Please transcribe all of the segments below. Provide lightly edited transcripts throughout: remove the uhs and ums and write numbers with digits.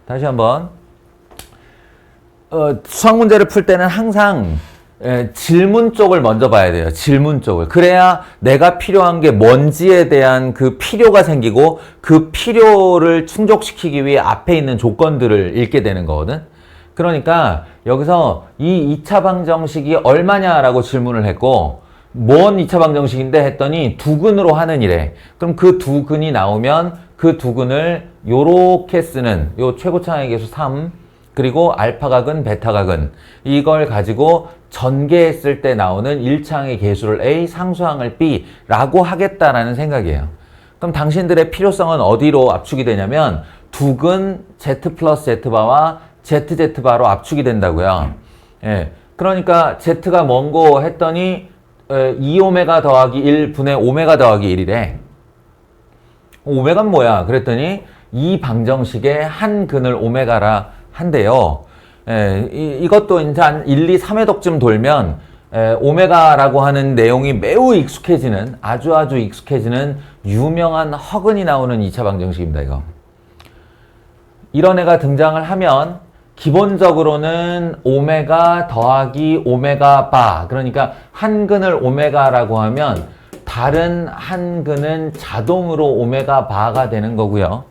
다시 한번. 수학 문제를 풀 때는 항상 질문 쪽을 먼저 봐야 돼요. 질문 쪽을. 그래야 내가 필요한 게 뭔지에 대한 그 필요가 생기고 그 필요를 충족시키기 위해 앞에 있는 조건들을 읽게 되는 거거든. 그러니까 여기서 이 2차 방정식이 얼마냐라고 질문을 했고 뭔 2차 방정식인데 했더니 두근으로 하는 이래. 그럼 그 두근이 나오면 그 두근을 요렇게 쓰는 요 최고차항의 계수 3 그리고 알파각은 베타각은 이걸 가지고 전개했을 때 나오는 1차항의 계수를 A, 상수항을 B 라고 하겠다라는 생각이에요. 그럼 당신들의 필요성은 어디로 압축이 되냐면 두근 Z 플러스 Z바와 ZZ바로 압축이 된다고요. 예. 그러니까 Z가 뭔고 했더니 2오메가 더하기 1 분의 오메가 더하기 1이래. 오메가는 뭐야? 그랬더니 이 방정식의 한 근을 오메가라 한대요. 이것도 이제 한 1, 2, 3회독쯤 돌면 오메가라고 하는 내용이 매우 익숙해지는 아주 익숙해지는 유명한 허근이 나오는 2차 방정식입니다. 이거. 이런 애가 등장을 하면 기본적으로는 오메가 더하기 오메가 바 그러니까 한 근을 오메가라고 하면 다른 한 근은 자동으로 오메가 바가 되는 거고요.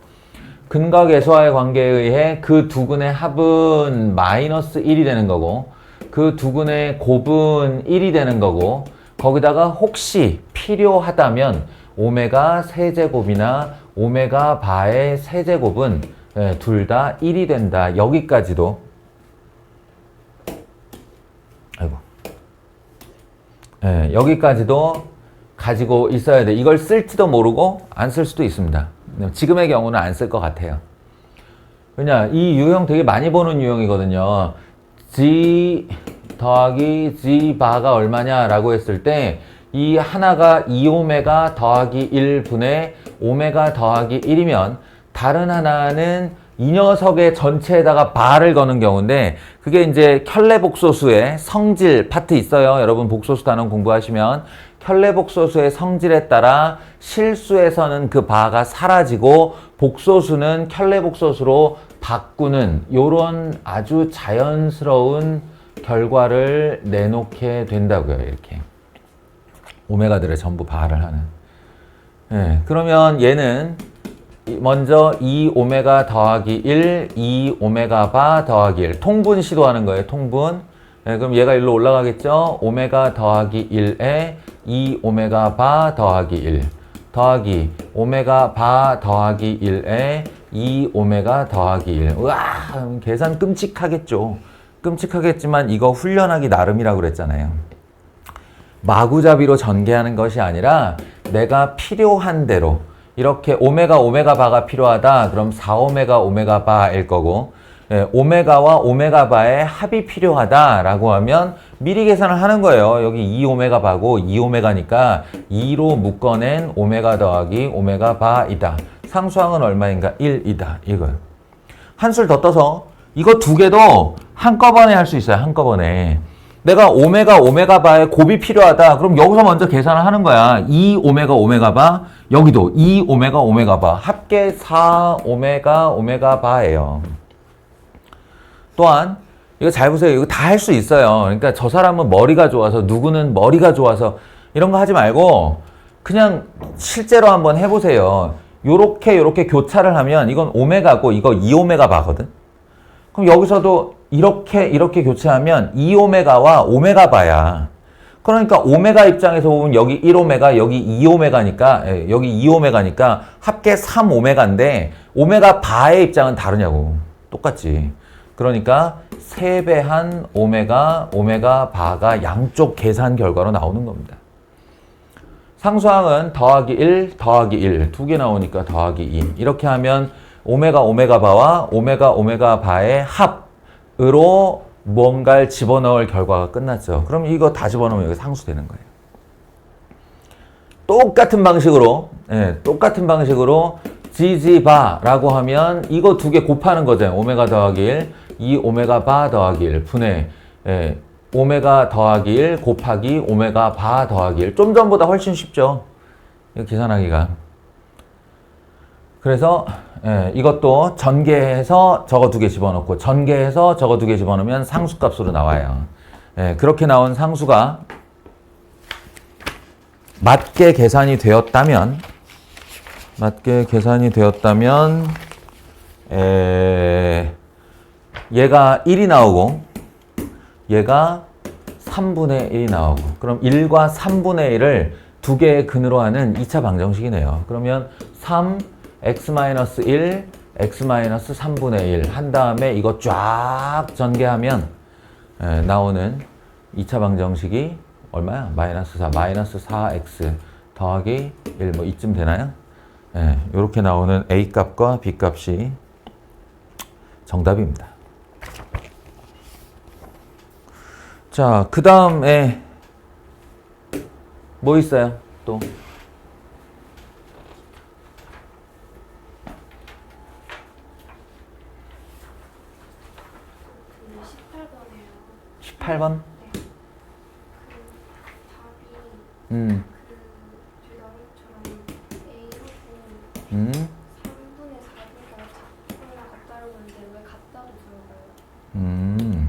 근과 계수와의 관계에 의해 그 두 근의 합은 마이너스 1이 되는 거고 그 두 근의 곱은 1이 되는 거고 거기다가 혹시 필요하다면 오메가 세제곱이나 오메가 바의 세제곱은 둘 다 1이 된다. 여기까지도 여기까지도 가지고 있어야 돼. 이걸 쓸지도 모르고 안 쓸 수도 있습니다. 지금의 경우는 안 쓸 것 같아요. 왜냐, 이 유형 되게 많이 보는 유형이거든요. G 더하기 G 바가 얼마냐라고 했을 때 이 하나가 2오메가 더하기 1분의 오메가 더하기 1이면 다른 하나는 이 녀석의 전체에다가 바를 거는 경우인데 그게 이제 켤레복소수의 성질 파트 있어요. 여러분 복소수 단원 공부하시면 켤레복소수의 성질에 따라 실수에서는 그 바가 사라지고 복소수는 켤레복소수로 바꾸는 요런 아주 자연스러운 결과를 내놓게 된다고요. 이렇게 오메가들을 전부 바를 하는. 그러면 얘는 먼저 2오메가 더하기 1, 2오메가 바 더하기 1 통분 시도하는 거예요. 통분. 그럼 얘가 일로 올라가겠죠. 오메가 더하기 1에 2오메가 바 더하기 1 더하기 오메가 바 더하기 1에 2오메가 더하기 1. 우와, 계산 끔찍하겠죠. 끔찍하겠지만 이거 훈련하기 나름이라고 그랬잖아요. 마구잡이로 전개하는 것이 아니라 내가 필요한 대로 이렇게 오메가 바가 필요하다. 그럼 4오메가 오메가 바일 거고 오메가와 오메가 바의 합이 필요하다라고 하면 미리 계산을 하는 거예요. 여기 2오메가 바고 2오메가니까 2로 묶어낸 오메가 더하기 오메가 바이다. 상수항은 얼마인가? 1이다. 이거요. 한술 더 떠서 이거 두 개도 한꺼번에 할 수 있어요. 한꺼번에. 내가 오메가 바의 곱이 필요하다. 그럼 여기서 먼저 계산을 하는 거야. 2오메가 바 여기도 2오메가 바 합계 4오메가 바예요. 또한 이거 잘 보세요. 이거 다 할 수 있어요. 그러니까 저 사람은 머리가 좋아서 누구는 머리가 좋아서 이런 거 하지 말고 그냥 실제로 한번 해보세요. 요렇게 교차를 하면 이건 오메가고 이거 2오메가 바거든. 그럼 여기서도 이렇게 교차하면 2오메가와 오메가 바야. 그러니까 오메가 입장에서 보면 여기 1오메가, 여기 2오메가니까 여기 2오메가니까 합계 3오메가인데 오메가 바의 입장은 다르냐고. 똑같지. 그러니까 3배한 오메가 바가 양쪽 계산 결과로 나오는 겁니다. 상수항은 더하기 1, 더하기 1 두 개 나오니까 더하기 2 이렇게 하면 오메가 바와 오메가 바의 합으로 뭔가를 집어넣을 결과가 끝났죠. 그럼 이거 다 집어넣으면 여기 상수되는 거예요. 똑같은 방식으로 GG바라고 하면 이거 두 개 곱하는 거죠. 오메가 더하기 1, 2오메가 바 더하기 1 분의 오메가 더하기 1 곱하기 오메가 바 더하기 1. 좀 전보다 훨씬 쉽죠. 이거 계산하기가. 그래서 예, 이것도 전개해서 저거 두 개 집어넣고 전개해서 저거 두 개 집어넣으면 상수값으로 나와요. 예, 그렇게 나온 상수가 맞게 계산이 되었다면 얘가 1이 나오고 얘가 3분의 1이 나오고 그럼 1과 3분의 1을 두 개의 근으로 하는 2차 방정식이네요. 그러면 3 x-1 x-3분의 1 한 다음에 이거 쫙 전개하면 나오는 2차 방정식이 얼마야? 마이너스 4, 마이너스 4x 더하기 1 뭐 이쯤 되나요? 이렇게 나오는 a 값과 b 값이 정답입니다. 자, 그 다음에 뭐 있어요? 또 근데 18번이에요. 18번? 네. 그 답이 음. 둘 나름처럼 A하고 음. 3분의 4보다 작거나 같다고 하는데 왜 같다고 들어가요?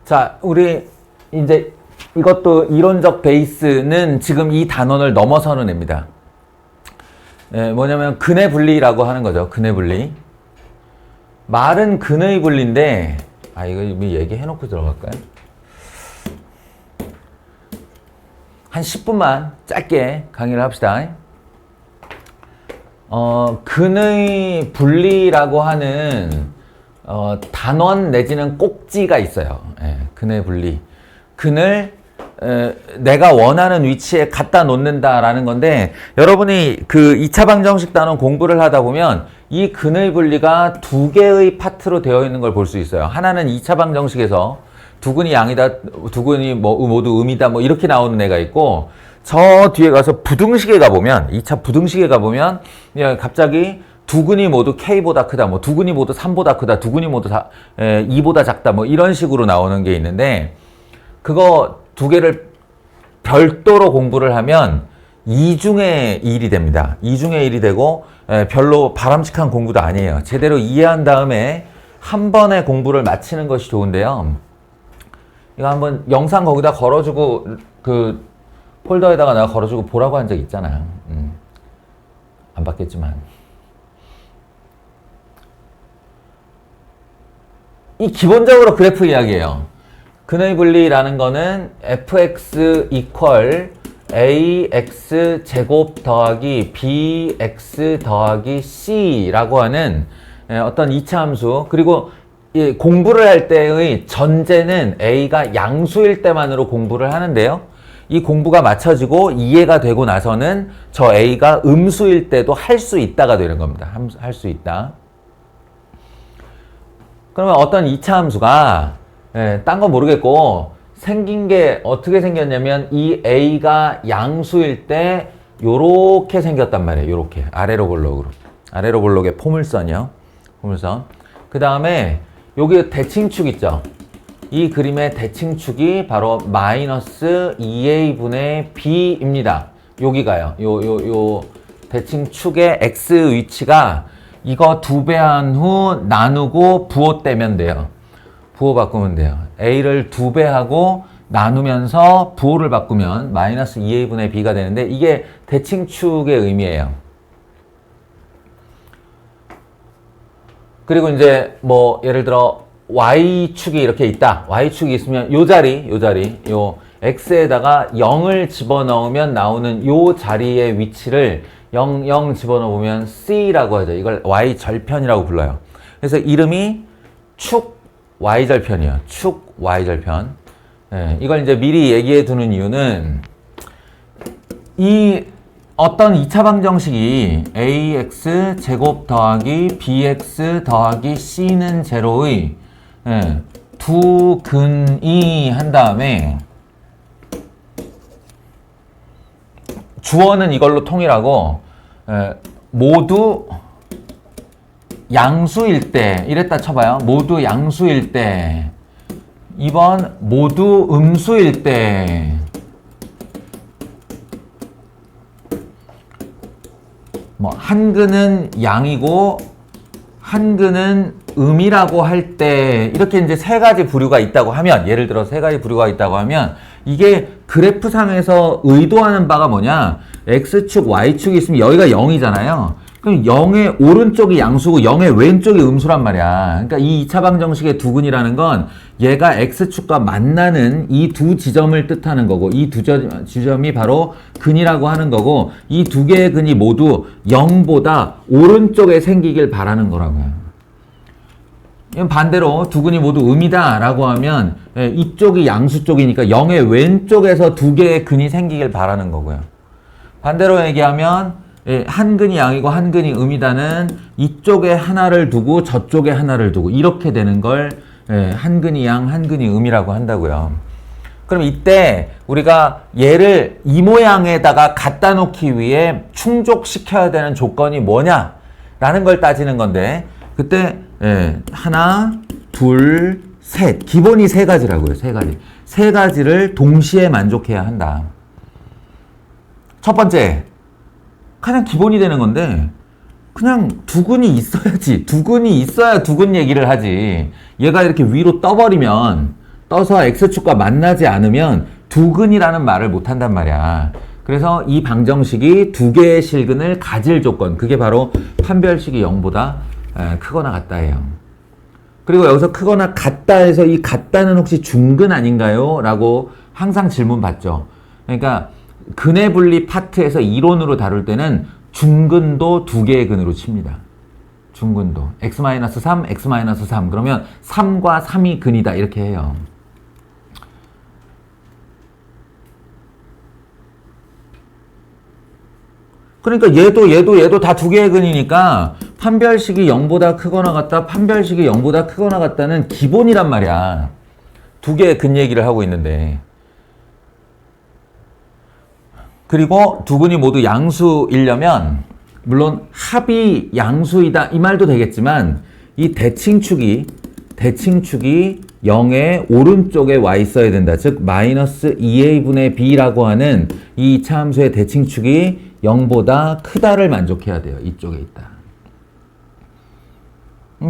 자, 우리 이제 이것도 이론적 베이스는 지금 이 단원을 넘어서는 애입니다. 뭐냐면 근의 분리라고 하는 거죠. 근의 분리. 말은 근의 분리인데 이거 이미 얘기해놓고 들어갈까요? 한 10분만 짧게 강의를 합시다. 근의 분리라고 하는 단원 내지는 꼭지가 있어요. 근의 분리. 근을 내가 원하는 위치에 갖다 놓는다라는 건데 여러분이 그 2차 방정식 단원 공부를 하다 보면 이 근의 분리가 두 개의 파트로 되어 있는 걸 볼 수 있어요. 하나는 2차 방정식에서 두근이 양이다, 두근이 모두 음이다 뭐 이렇게 나오는 애가 있고 저 뒤에 가서 부등식에 가보면 2차 부등식에 가보면 갑자기 두근이 모두 K보다 크다, 뭐 두근이 모두 3보다 크다, 두근이 모두 2보다 작다, 뭐 이런 식으로 나오는 게 있는데 그거 두 개를 별도로 공부를 하면 2중의 1이 됩니다. 2중의 1이 되고 별로 바람직한 공부도 아니에요. 제대로 이해한 다음에 한 번에 공부를 마치는 것이 좋은데요. 이거 한번 영상 거기다 걸어주고 그 폴더에다가 내가 걸어주고 보라고 한 적 있잖아요. 안 받겠지만. 이 기본적으로 그래프 이야기예요. 근의 분리라는 거는 fx 이퀄 ax 제곱 더하기 bx 더하기 c라고 하는 어떤 2차 함수 그리고 공부를 할 때의 전제는 a가 양수일 때만으로 공부를 하는데요. 이 공부가 맞춰지고 이해가 되고 나서는 저 a가 음수일 때도 할 수 있다가 되는 겁니다. 할 수 있다. 그러면 어떤 2차 함수가 딴 건 모르겠고 생긴 게 어떻게 생겼냐면 이 a가 양수일 때 요렇게 생겼단 말이에요. 요렇게 아래로 볼록으로. 아래로 볼록의 포물선이요. 포물선. 그 다음에 여기 대칭축 있죠. 이 그림의 대칭축이 바로 마이너스 2a분의 b입니다. 여기가요. 요 대칭축의 x 위치가 이거 2배한 후 나누고 부호 떼면 돼요. 부호 바꾸면 돼요. a를 2배하고 나누면서 부호를 바꾸면 마이너스 2a분의 b가 되는데 이게 대칭축의 의미예요. 그리고 이제 뭐 예를 들어 y축이 이렇게 있다. y축이 있으면 요 자리 요 x에다가 0을 집어넣으면 나오는 요 자리의 위치를 0 집어넣으면 c라고 하죠. 이걸 y절편이라고 불러요. 그래서 이름이 축 y절편이에요. 축 y절편. 이걸 이제 미리 얘기해 두는 이유는 이 어떤 2차 방정식이 ax 제곱 더하기 bx 더하기 c는 제로의 두 근이 한 다음에 주어는 이걸로 통일하고 모두 양수일 때 이랬다 쳐봐요. 모두 양수일 때 2번 모두 음수일 때 뭐 한근은 양이고 한근은 음이라고 할 때 이렇게 이제 세 가지 부류가 있다고 하면, 예를 들어 세 가지 부류가 있다고 하면, 이게 그래프상에서 의도하는 바가 뭐냐, x축 y축이 있으면 여기가 0이잖아요. 그럼 0의 오른쪽이 양수고 0의 왼쪽이 음수란 말이야. 그러니까 이 2차 방정식의 두근이라는 건 얘가 x축과 만나는 이 두 지점을 뜻하는 거고, 이 두 지점이 바로 근이라고 하는 거고, 이 두 개의 근이 모두 0보다 오른쪽에 생기길 바라는 거라고요. 반대로 두 근이 모두 음이다 라고 하면 이쪽이 양수 쪽이니까 0의 왼쪽에서 두 개의 근이 생기길 바라는 거고요. 반대로 얘기하면 한 근이 양이고 한 근이 음이다는 이쪽에 하나를 두고 저쪽에 하나를 두고 이렇게 되는 걸 한 근이 양, 한 근이 음이라고 한다고요. 그럼 이때 우리가 얘를 이 모양에다가 갖다 놓기 위해 충족시켜야 되는 조건이 뭐냐 라는 걸 따지는 건데, 그때 하나, 둘, 셋. 기본이 세 가지라고요. 세 가지. 세 가지를 동시에 만족해야 한다. 첫 번째, 가장 기본이 되는 건데, 그냥 두근이 있어야지. 두근이 있어야 두근 얘기를 하지. 얘가 이렇게 위로 떠버리면, 떠서 x축과 만나지 않으면 두근이라는 말을 못 한단 말이야. 그래서 이 방정식이 두 개의 실근을 가질 조건, 그게 바로 판별식이 0보다 크거나 같다예요. 그리고 여기서 크거나 같다해서 이 같다는 혹시 중근 아닌가요? 라고 항상 질문 받죠. 그러니까 근의 분리 파트에서 이론으로 다룰 때는 중근도 두 개의 근으로 칩니다. 중근도 x-3, x-3 그러면 3과 3이 근이다 이렇게 해요. 그러니까 얘도 다 두 개의 근이니까 판별식이 0보다 크거나 같다, 판별식이 0보다 크거나 같다는 기본이란 말이야. 두 개의 근 얘기를 하고 있는데. 그리고 두 근이 모두 양수이려면, 물론 합이 양수이다 이 말도 되겠지만, 이 대칭축이 0의 오른쪽에 와 있어야 된다. 즉 마이너스 2a분의 b라고 하는 이 차함수의 대칭축이 0보다 크다를 만족해야 돼요. 이쪽에 있다.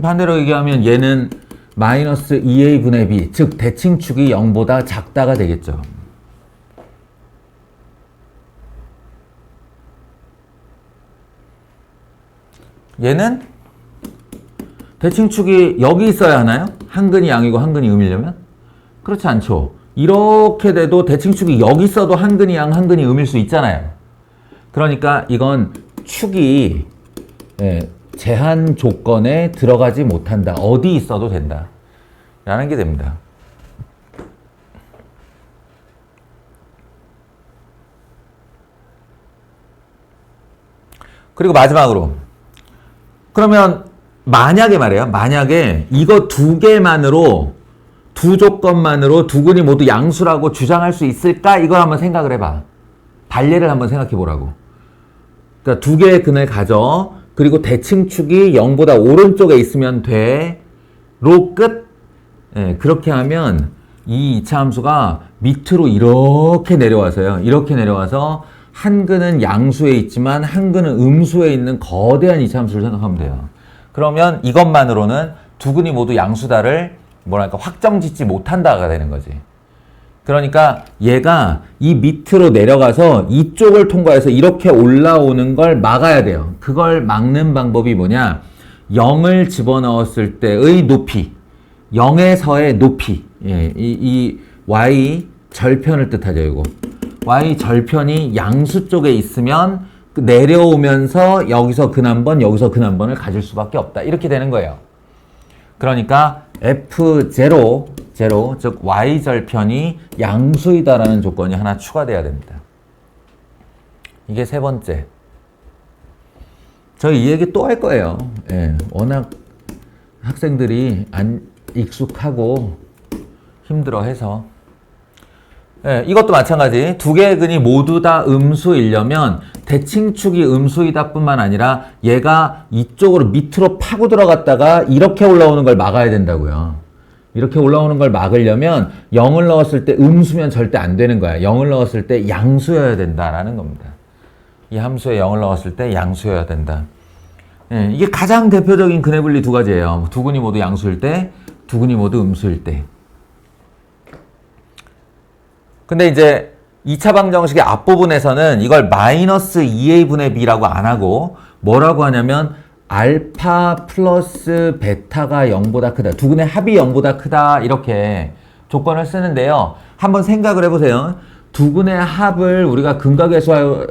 반대로 얘기하면 얘는 마이너스 2a분의 b, 즉 대칭축이 0보다 작다가 되겠죠. 얘는 대칭축이 여기 있어야 하나요? 한 근이 양이고 한 근이 음이려면? 그렇지 않죠. 이렇게 돼도 대칭축이 여기 있어도 한 근이 양, 한 근이 음일 수 있잖아요. 그러니까 이건 축이 제한 조건에 들어가지 못한다. 어디 있어도 된다. 라는 게 됩니다. 그리고 마지막으로, 그러면 만약에 말이에요. 만약에 이거 두 개만으로, 두 조건만으로 두 근이 모두 양수라고 주장할 수 있을까? 이걸 한번 생각을 해봐. 반례를 한번 생각해 보라고. 그러니까 두 개의 근을 가져. 그리고 대칭축이 0보다 오른쪽에 있으면 돼. 로 끝. 그렇게 하면 이 이차함수가 밑으로 이렇게 내려와서요. 이렇게 내려와서 한 근은 양수에 있지만 한 근은 음수에 있는 거대한 이차함수를 생각하면 돼요. 그러면 이것만으로는 두 근이 모두 양수다를 뭐랄까 확정짓지 못한다가 되는 거지. 그러니까 얘가 이 밑으로 내려가서 이쪽을 통과해서 이렇게 올라오는 걸 막아야 돼요. 그걸 막는 방법이 뭐냐? 0을 집어넣었을 때의 높이, 0에서의 높이. 이 y 절편을 뜻하죠, 이거. y 절편이 양수 쪽에 있으면 내려오면서 여기서 근 한 번, 여기서 근 한 번을 가질 수밖에 없다. 이렇게 되는 거예요. 그러니까 f0, 즉 y절편이 양수이다라는 조건이 하나 추가돼야 됩니다. 이게 세 번째. 저희 이 얘기 또 할 거예요. 워낙 학생들이 안 익숙하고 힘들어해서. 이것도 마찬가지. 두 개의 근이 모두 다 음수이려면 대칭축이 음수이다 뿐만 아니라 얘가 이쪽으로 밑으로 파고 들어갔다가 이렇게 올라오는 걸 막아야 된다고요. 이렇게 올라오는 걸 막으려면 0을 넣었을 때 음수면 절대 안 되는 거야. 0을 넣었을 때 양수여야 된다라는 겁니다. 이 함수에 0을 넣었을 때 양수여야 된다. 예, 이게 가장 대표적인 근해 분리 두 가지예요. 두 근이 모두 양수일 때, 두 근이 모두 음수일 때. 근데 이제 2차 방정식의 앞부분에서는 이걸 마이너스 2a분의 b라고 안 하고 뭐라고 하냐면 알파 플러스 베타가 0보다 크다. 두 근의 합이 0보다 크다. 이렇게 조건을 쓰는데요. 한번 생각을 해보세요. 두 근의 합을 우리가 근각에서와의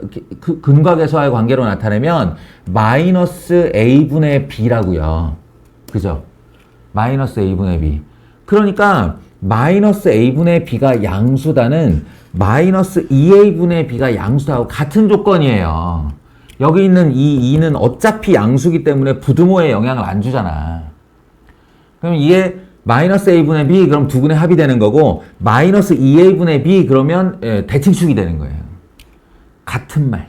관계로 나타내면 마이너스 a분의 b라고요. 그죠? 마이너스 a분의 b. 그러니까 마이너스 a분의 b가 양수다는 마이너스 2a분의 b가 양수하고 같은 조건이에요. 여기 있는 이 2는 어차피 양수기 때문에 부등호에 영향을 안 주잖아. 그럼 이게 마이너스 a분의 b 그럼 두 근의 합이 되는 거고 마이너스 2a분의 b 그러면 대칭축이 되는 거예요. 같은 말.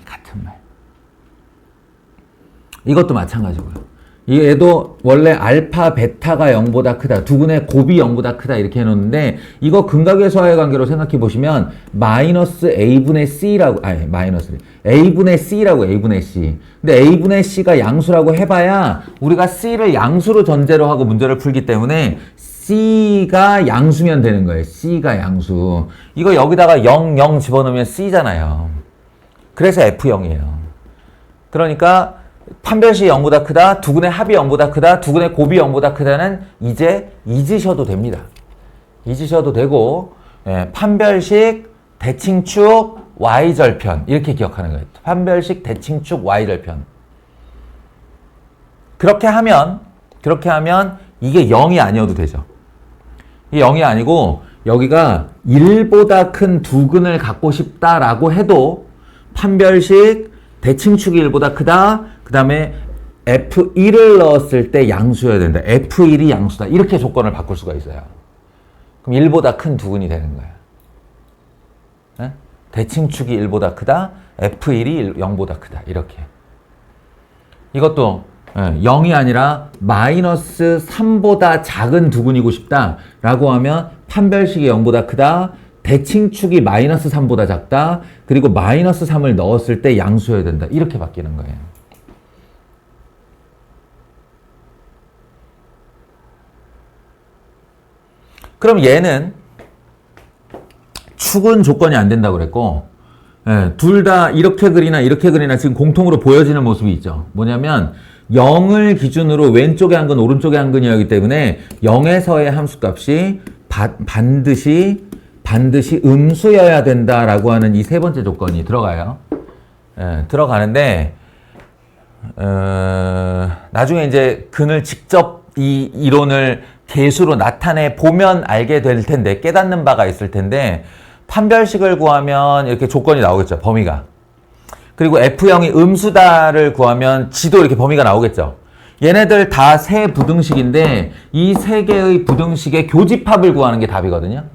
이것도 마찬가지고요. 얘도 원래 알파 베타가 0보다 크다. 두 근의 곱이 0보다 크다. 이렇게 해놓는데 이거 근각에서와의 관계로 생각해 보시면 마이너스 a분의 c라고 마이너스 a분의 c라고 a분의 c. 근데 a분의 c가 양수라고 해봐야 우리가 c를 양수로 전제로 하고 문제를 풀기 때문에 c가 양수면 되는 거예요. c가 양수. 이거 여기다가 0, 0 집어넣으면 c잖아요. 그래서 f0이에요. 그러니까 판별식이 0보다 크다, 두 근의 합이 0보다 크다, 두 근의 곱이 0보다 크다는 이제 잊으셔도 됩니다. 잊으셔도 되고 판별식, 대칭축, y절편 이렇게 기억하는 거예요. 판별식, 대칭축, y절편. 그렇게 하면 이게 0이 아니어도 되죠. 이게 0이 아니고 여기가 1보다 큰 두 근을 갖고 싶다라고 해도 판별식, 대칭축이 1보다 크다. 그 다음에 F1을 넣었을 때 양수여야 된다. F1이 양수다. 이렇게 조건을 바꿀 수가 있어요. 그럼 1보다 큰 두 근이 되는 거예요. 네? 대칭축이 1보다 크다. F1이 0보다 크다. 이렇게. 이것도 0이 아니라 마이너스 3보다 작은 두 근이고 싶다. 라고 하면 판별식이 0보다 크다. 대칭축이 마이너스 3보다 작다. 그리고 마이너스 3을 넣었을 때 양수여야 된다. 이렇게 바뀌는 거예요. 그럼 얘는 축은 조건이 안 된다고 그랬고 둘 다 이렇게 그리나 지금 공통으로 보여지는 모습이 있죠. 뭐냐면 0을 기준으로 왼쪽에 한 근 오른쪽에 한 근이었기 때문에 0에서의 함수값이 반드시 음수여야 된다라고 하는 이 세 번째 조건이 들어가요. 들어가는데 나중에 이제 근을 직접 이 이론을 계수로 나타내 보면 알게 될 텐데 깨닫는 바가 있을 텐데 판별식을 구하면 이렇게 조건이 나오겠죠. 범위가. 그리고 F0이 음수다를 구하면 지도 이렇게 범위가 나오겠죠. 얘네들 다 세 부등식인데 이 세 개의 부등식의 교집합을 구하는 게 답이거든요.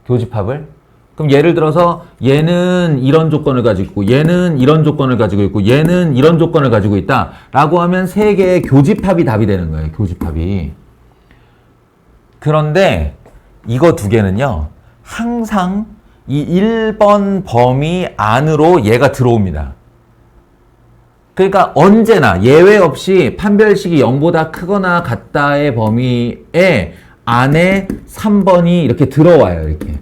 교집합을. 그럼 예를 들어서 얘는 이런 조건을 가지고 있고 얘는 이런 조건을 가지고 있고 얘는 이런 조건을 가지고 있다 라고 하면 세 개의 교집합이 답이 되는 거예요. 교집합이. 그런데 이거 두 개는요. 항상 이 1번 범위 안으로 얘가 들어옵니다. 그러니까 언제나 예외 없이 판별식이 0보다 크거나 같다의 범위에 안에 3번이 이렇게 들어와요. 이렇게.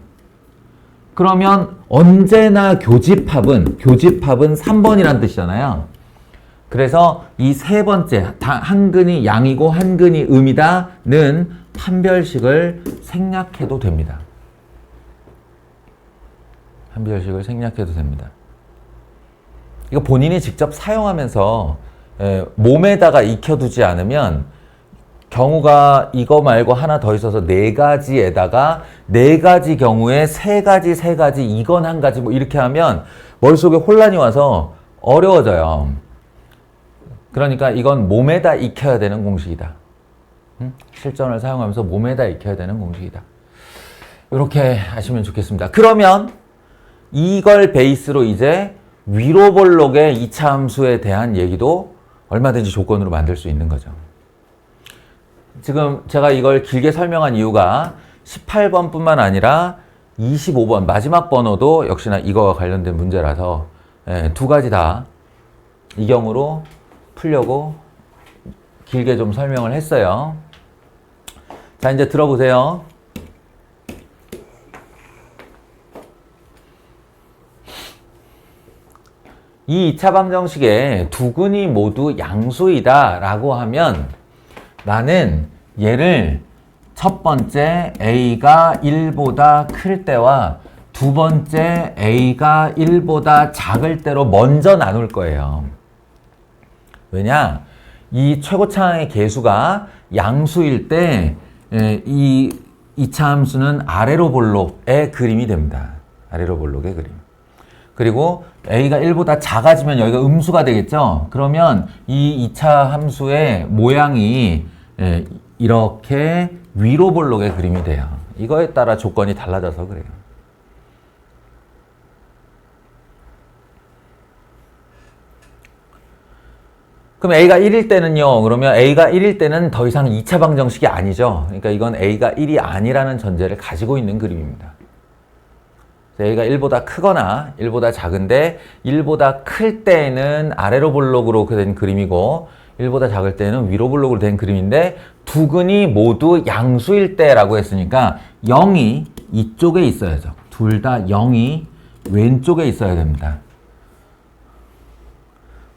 그러면 언제나 교집합은 3번이란 뜻이잖아요. 그래서 이 세 번째 한 근이 양이고 한 근이 음이다는 판별식을 생략해도 됩니다. 판별식을 생략해도 됩니다. 이거 본인이 직접 사용하면서 몸에다가 익혀두지 않으면 경우가 이거 말고 하나 더 있어서 네 가지에다가 네 가지 경우에 세 가지 이건 한 가지 뭐 이렇게 하면 머릿속에 혼란이 와서 어려워져요. 그러니까 이건 몸에다 익혀야 되는 공식이다. 실전을 사용하면서 몸에다 익혀야 되는 공식이다. 이렇게 하시면 좋겠습니다. 그러면 이걸 베이스로 이제 위로볼록의 2차 함수에 대한 얘기도 얼마든지 조건으로 만들 수 있는 거죠. 지금 제가 이걸 길게 설명한 이유가 18번 뿐만 아니라 25번 마지막 번호도 역시나 이거와 관련된 문제라서 두 가지 다 이 경우로 풀려고 길게 좀 설명을 했어요. 자, 이제 들어보세요. 이 2차 방정식에 두 근이 모두 양수이다 라고 하면 나는 얘를 첫 번째 a가 1보다 클 때와 두 번째 a가 1보다 작을 때로 먼저 나눌 거예요. 왜냐? 이 최고차항의 계수가 양수일 때 이 2차 함수는 아래로 볼록의 그림이 됩니다. 아래로 볼록의 그림. 그리고 a가 1보다 작아지면 여기가 음수가 되겠죠? 그러면 이 2차 함수의 모양이 이렇게 위로 볼록의 그림이 돼요. 이거에 따라 조건이 달라져서 그래요. 그럼 a가 1일 때는요. 그러면 a가 1일 때는 더 이상 2차 방정식이 아니죠. 그러니까 이건 a가 1이 아니라는 전제를 가지고 있는 그림입니다. a가 1보다 크거나 1보다 작은데 1보다 클 때는 아래로 볼록으로 된 그림이고 1보다 작을 때는 위로 볼록으로 된 그림인데 두 근이 모두 양수일 때라고 했으니까 0이 이쪽에 있어야죠. 둘 다 0이 왼쪽에 있어야 됩니다.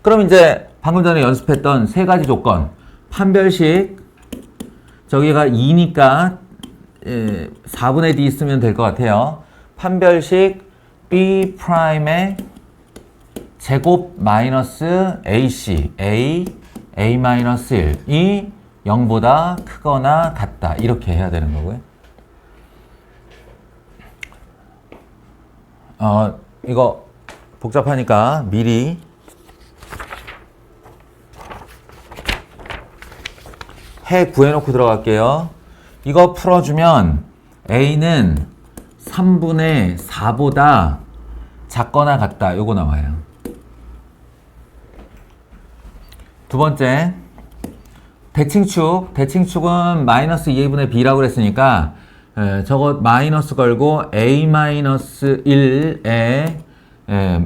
그럼 이제 방금 전에 연습했던 세 가지 조건. 판별식 저기가 2니까 4분의 d 쓰면 될 것 같아요. 판별식 B'의 제곱 마이너스 AC A 마이너스 1이 0보다 크거나 같다. 이렇게 해야 되는 거고요. 이거 복잡하니까 미리 해 구해놓고 들어갈게요. 이거 풀어주면 A는 3분의 4보다 작거나 같다. 요거 나와요. 두 번째, 대칭축. 대칭축은 마이너스 2a분의 b라고 그랬으니까 저거 마이너스 걸고 a 마이너스 1에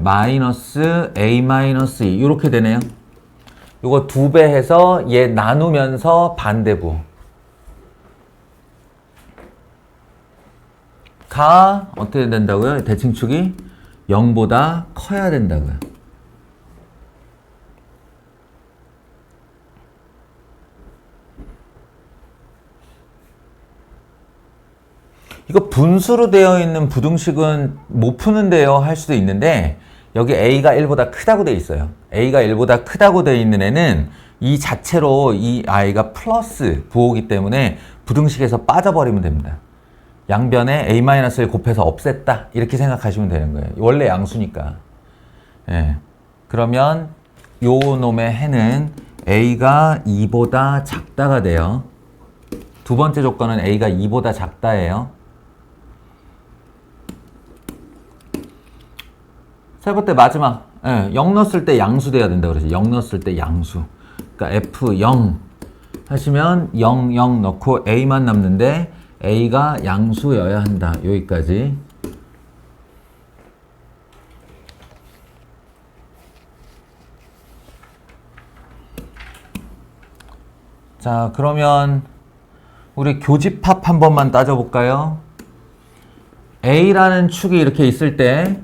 마이너스 a 마이너스 2 이렇게 되네요. 요거 2배 해서 얘 나누면서 반대부. 가 어떻게 된다고요? 대칭축이 0보다 커야 된다고요. 이거 분수로 되어 있는 부등식은 못 푸는데요 할 수도 있는데 여기 a가 1보다 크다고 되어 있어요. a가 1보다 크다고 되어 있는 애는 이 자체로 이 i가 플러스 부호기 때문에 부등식에서 빠져버리면 됩니다. 양변에 a-1 곱해서 없앴다 이렇게 생각하시면 되는 거예요. 원래 양수니까. 예. 그러면 요 놈의 해는 a가 2보다 작다가 돼요. 두 번째 조건은 a가 2보다 작다예요. 세 번째 마지막 0 넣었을 때 양수 돼야 된다 그래서 0 넣었을 때 양수. 그러니까 F0 하시면 0, 0 넣고 a만 남는데 a가 양수여야 한다. 여기까지. 자, 그러면 우리 교집합 한 번만 따져볼까요? a라는 축이 이렇게 있을 때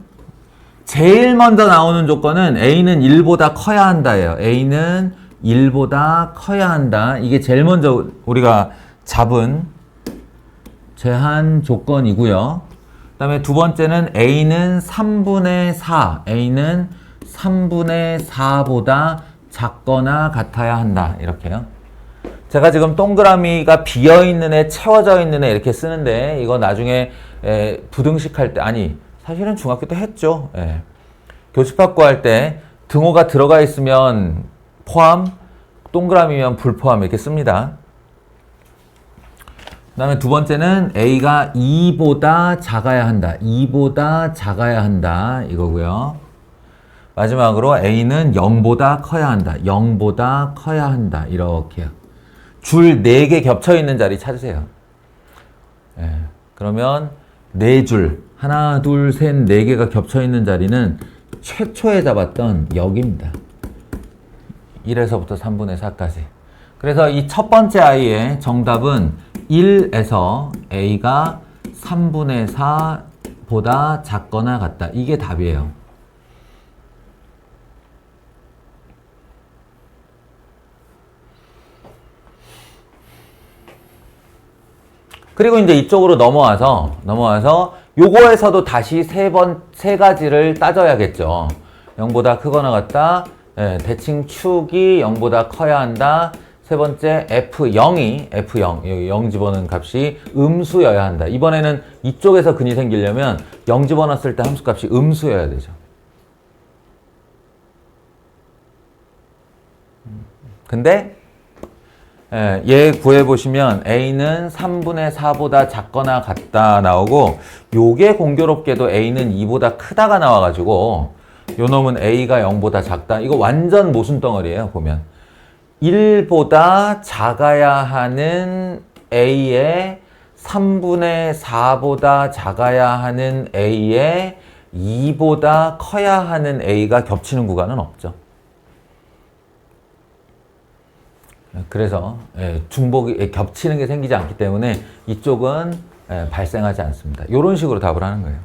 제일 먼저 나오는 조건은 a는 1보다 커야 한다예요. a는 1보다 커야 한다. 이게 제일 먼저 우리가 잡은 제한 조건이고요. 그 다음에 두 번째는 a는 3분의 4. a는 3분의 4보다 작거나 같아야 한다. 이렇게요. 제가 지금 동그라미가 비어있는 애, 채워져 있는 애 이렇게 쓰는데 이거 나중에 부등식 할 때, 아니 사실은 중학교 때 했죠. 교집합 구할 때 등호가 들어가 있으면 포함, 동그라미면 불포함 이렇게 씁니다. 그 다음에 두 번째는 a가 2보다 작아야 한다. 2보다 작아야 한다. 이거고요. 마지막으로 a는 0보다 커야 한다. 0보다 커야 한다. 이렇게요. 줄 4개 겹쳐 있는 자리 찾으세요. 그러면 4줄, 하나, 둘, 셋, 4개가 겹쳐 있는 자리는 최초에 잡았던 여기입니다. 1에서부터 3분의 4까지. 그래서 이 첫 번째 i의 정답은 1에서 a가 3분의 4보다 작거나 같다. 이게 답이에요. 그리고 이제 이쪽으로 넘어와서 요거에서도 다시 세 가지를 따져야겠죠. 0보다 크거나 같다. 예, 대칭축이 0보다 커야 한다. 세 번째 F0이 여기 0 집어넣은 값이 음수여야 한다. 이번에는 이쪽에서 근이 생기려면 0 집어넣었을 때 함수값이 음수여야 되죠. 근데 얘 구해보시면 A는 3분의 4보다 작거나 같다 나오고, 요게 공교롭게도 A는 2보다 크다가 나와가지고 요 놈은 A가 0보다 작다. 이거 완전 모순덩어리예요. 보면 1보다 작아야 하는 A에 3분의 4보다 작아야 하는 A에 2보다 커야 하는 A가 겹치는 구간은 없죠. 그래서 중복이 겹치는 게 생기지 않기 때문에 이쪽은 발생하지 않습니다. 이런 식으로 답을 하는 거예요.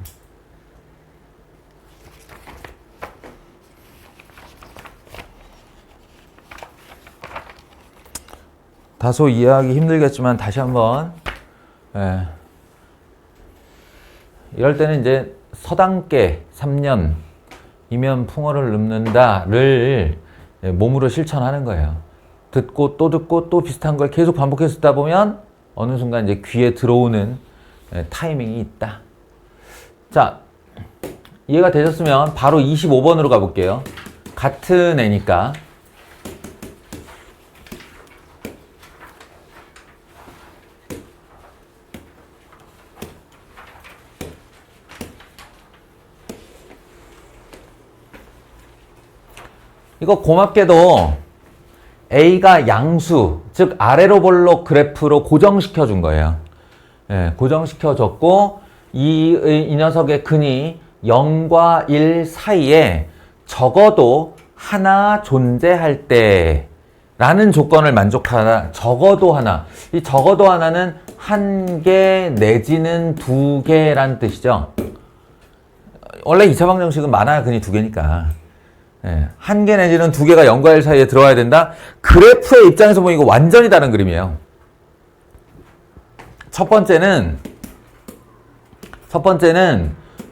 다소 이해하기 힘들겠지만 다시 한번, 이럴 때는 이제 서당계 3년 이면 풍어를 읊는다를 몸으로 실천하는 거예요. 듣고 또 비슷한 걸 계속 반복해서 듣다 보면 어느 순간 이제 귀에 들어오는 타이밍이 있다. 자, 이해가 되셨으면 바로 25번으로 가볼게요. 같은 애니까. 이거 고맙게도 A가 양수, 즉 아래로 볼록 그래프로 고정시켜 준 거예요. 고정시켜 줬고 이 녀석의 근이 0과 1 사이에 적어도 하나 존재할 때 라는 조건을 만족하다. 적어도 하나. 이 적어도 하나는 한 개 내지는 두 개란 뜻이죠. 원래 2차 방정식은 많아야 근이 두 개니까. 한 개 내지는 두 개가 0과 1 사이에 들어와야 된다. 그래프의 입장에서 보면 이거 완전히 다른 그림이에요. 첫 번째는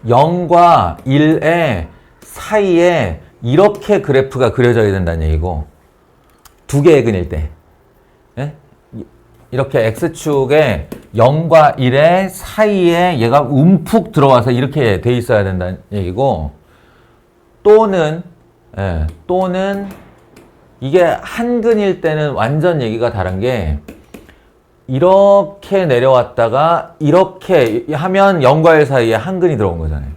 0과 1의 사이에 이렇게 그래프가 그려져야 된다는 얘기고, 두 개의 근일 때 이렇게 X축에 0과 1의 사이에 얘가 움푹 들어와서 이렇게 돼 있어야 된다는 얘기고, 또는 이게 한 근일 때는 완전 얘기가 다른 게, 이렇게 내려왔다가 이렇게 하면 0과 1 사이에 한 근이 들어온 거잖아요.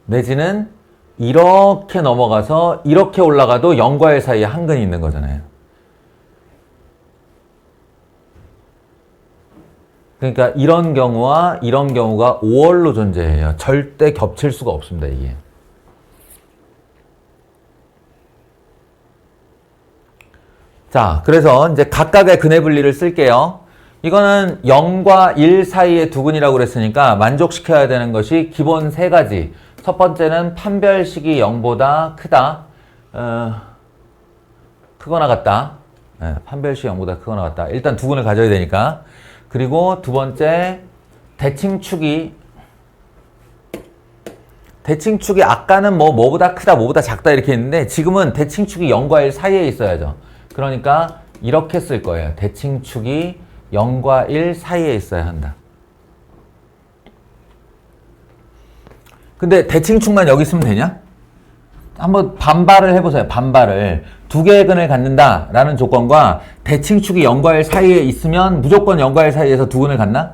내지는 이렇게 넘어가서 이렇게 올라가도 0과 1 사이에 한 근이 있는 거잖아요. 그러니까 이런 경우와 이런 경우가 5월로 존재해요. 절대 겹칠 수가 없습니다, 이게. 자, 그래서 이제 각각의 근의 분리를 쓸게요. 이거는 0과 1 사이의 두 근이라고 그랬으니까 만족시켜야 되는 것이 기본 세 가지. 첫 번째는 판별식이 0보다 크다. 크거나 같다. 판별식이 0보다 크거나 같다. 일단 두 근을 가져야 되니까. 그리고 두 번째, 대칭축이 아까는 뭐보다 크다, 뭐보다 작다 이렇게 했는데, 지금은 대칭축이 0과 1 사이에 있어야죠. 그러니까 이렇게 쓸 거예요. 대칭축이 0과 1 사이에 있어야 한다. 근데 대칭축만 여기 있으면 되냐? 한번 반발을 해보세요. 반발을. 두 개의 근을 갖는다 라는 조건과 대칭축이 0과 1 사이에 있으면 무조건 0과 1 사이에서 두 근을 갖나?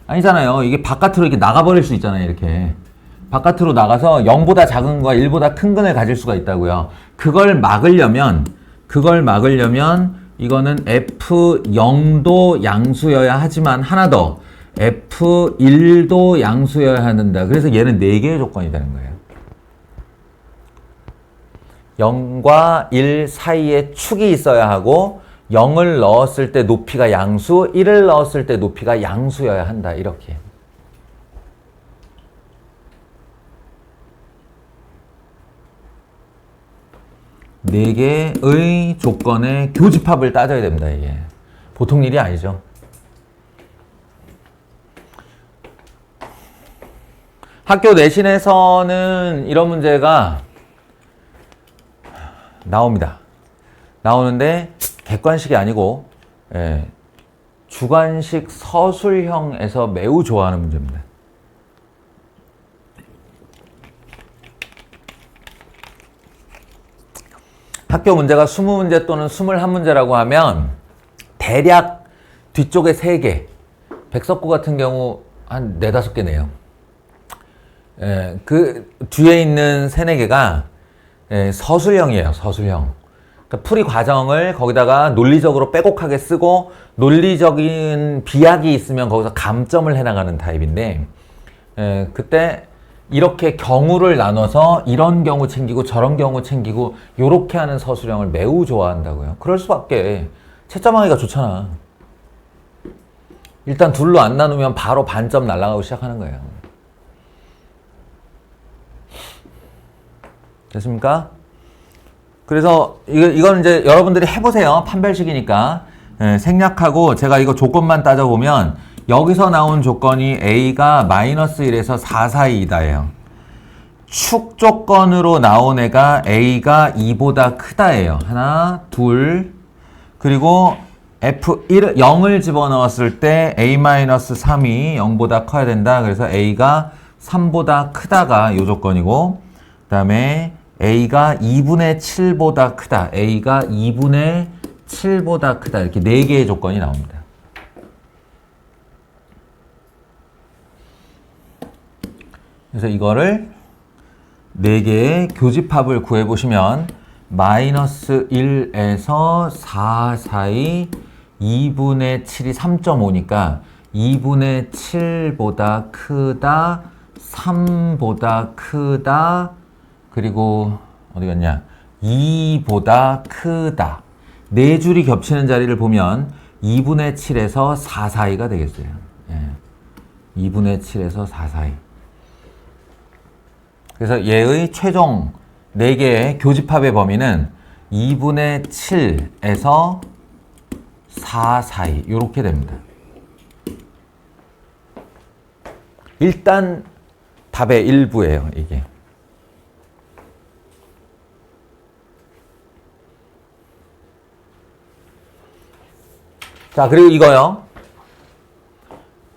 아니잖아요. 이게 바깥으로 이렇게 나가버릴 수 있잖아요. 이렇게. 바깥으로 나가서 0보다 작은 거와 1보다 큰 근을 가질 수가 있다고요. 그걸 막으려면 이거는 F0도 양수여야 하지만 하나 더, F1도 양수여야 한다. 그래서 얘는 4개의 조건이 되는 거예요. 0과 1 사이에 축이 있어야 하고 0을 넣었을 때 높이가 양수, 1을 넣었을 때 높이가 양수여야 한다. 이렇게. 네 개의 조건의 교집합을 따져야 됩니다. 이게 보통 일이 아니죠. 학교 내신에서는 이런 문제가 나옵니다. 나오는데 객관식이 아니고 주관식 서술형에서 매우 좋아하는 문제입니다. 학교 문제가 20문제 또는 21문제라고 하면 대략 뒤쪽에 3개, 백석구 같은 경우 한 4, 5개 내요. 그 뒤에 있는 3, 4개가 서술형이에요. 서술형. 그러니까 풀이 과정을 거기다가 논리적으로 빼곡하게 쓰고 논리적인 비약이 있으면 거기서 감점을 해나가는 타입인데 그때 이렇게 경우를 나눠서 이런 경우 챙기고 저런 경우 챙기고 요렇게 하는 서술형을 매우 좋아한다고요. 그럴 수밖에. 채점하기가 좋잖아. 일단 둘로 안 나누면 바로 반점 날아가고 시작하는 거예요. 됐습니까? 그래서 이건 이제 여러분들이 해보세요. 판별식이니까. 생략하고 제가 이거 조건만 따져보면 여기서 나온 조건이 A가 -1에서 4 사이이다예요. 축 조건으로 나온 애가 A가 2보다 크다예요. 하나, 둘. 그리고 F1, 0을 집어넣었을 때 A-3이 0보다 커야 된다. 그래서 A가 3보다 크다가 이 조건이고, 그 다음에 A가 2분의 7보다 크다. A가 2분의 7보다 크다. 이렇게 4개의 조건이 나옵니다. 그래서 이거를 4개의 교집합을 구해보시면 -1에서 4 사이 2분의 7이 3.5니까 2분의 7보다 크다, 3보다 크다, 그리고 어디 갔냐? 2보다 크다. 4줄이 겹치는 자리를 보면 2분의 7에서 4 사이가 되겠어요. 2분의 7에서 4 사이. 그래서 얘의 최종 4개의 교집합의 범위는 2분의 7에서 4 사이 이렇게 됩니다. 일단 답의 일부예요. 이게. 자, 그리고 이거요.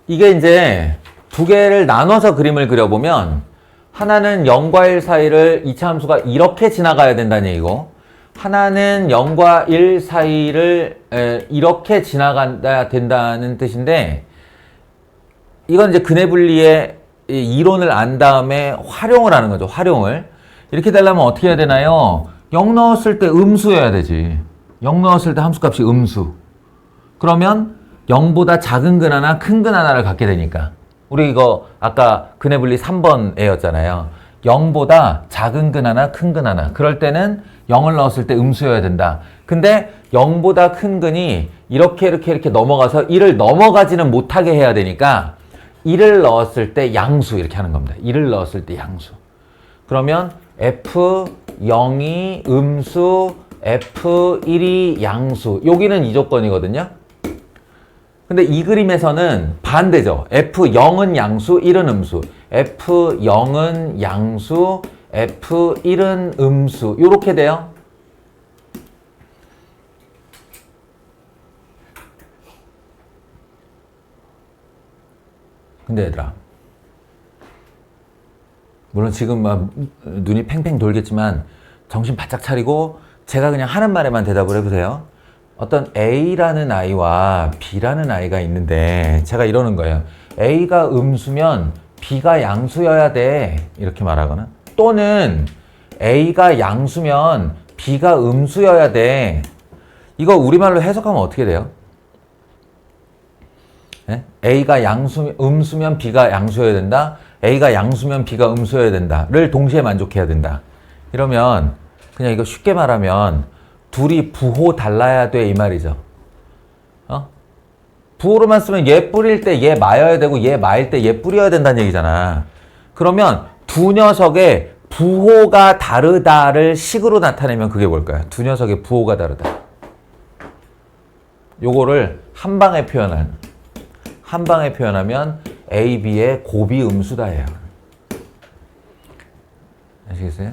이게 이제 2개를 나눠서 그림을 그려보면 하나는 0과 1 사이를 이차 함수가 이렇게 지나가야 된다는 얘기고 하나는 0과 1 사이를 이렇게 지나가야 된다는 뜻인데 이건 이제 근해분리의 이론을 안 다음에 활용을 하는 거죠. 활용을. 이렇게 되려면 어떻게 해야 되나요? 0 넣었을 때 음수여야 되지. 0 넣었을 때 함수값이 음수. 그러면 0보다 작은 근 하나, 큰 근 하나를 갖게 되니까. 우리 이거 아까 근해분리 3번 애였잖아요. 0보다 작은 근 하나, 큰 근 하나. 그럴 때는 0을 넣었을 때 음수여야 된다. 근데 0보다 큰 근이 이렇게 넘어가서 1을 넘어가지는 못하게 해야 되니까 1을 넣었을 때 양수 이렇게 하는 겁니다. 1을 넣었을 때 양수. 그러면 F0이 음수, F1이 양수. 여기는 이 조건이거든요. 근데 이 그림에서는 반대죠. F0은 양수, 1은 음수. F0은 양수, F1은 음수. 요렇게 돼요. 근데 얘들아, 물론 지금 막 눈이 팽팽 돌겠지만 정신 바짝 차리고 제가 그냥 하는 말에만 대답을 해보세요. 어떤 A라는 아이와 B라는 아이가 있는데 제가 이러는 거예요. A가 음수면 B가 양수여야 돼. 이렇게 말하거나 또는 A가 양수면 B가 음수여야 돼. 이거 우리말로 해석하면 어떻게 돼요? 네? A가 음수면 B가 양수여야 된다. A가 양수면 B가 음수여야 된다를 동시에 만족해야 된다. 이러면 그냥 이거 쉽게 말하면 둘이 부호 달라야 돼 이 말이죠. 어? 부호로만 쓰면 얘 뿌릴 때 얘 마여야 되고 얘 마일 때 얘 뿌려야 된다는 얘기잖아. 그러면 두 녀석의 부호가 다르다를 식으로 나타내면 그게 뭘까요? 두 녀석의 부호가 다르다. 요거를 한 방에 표현하면 A, B의 고비 음수다예요. 아시겠어요?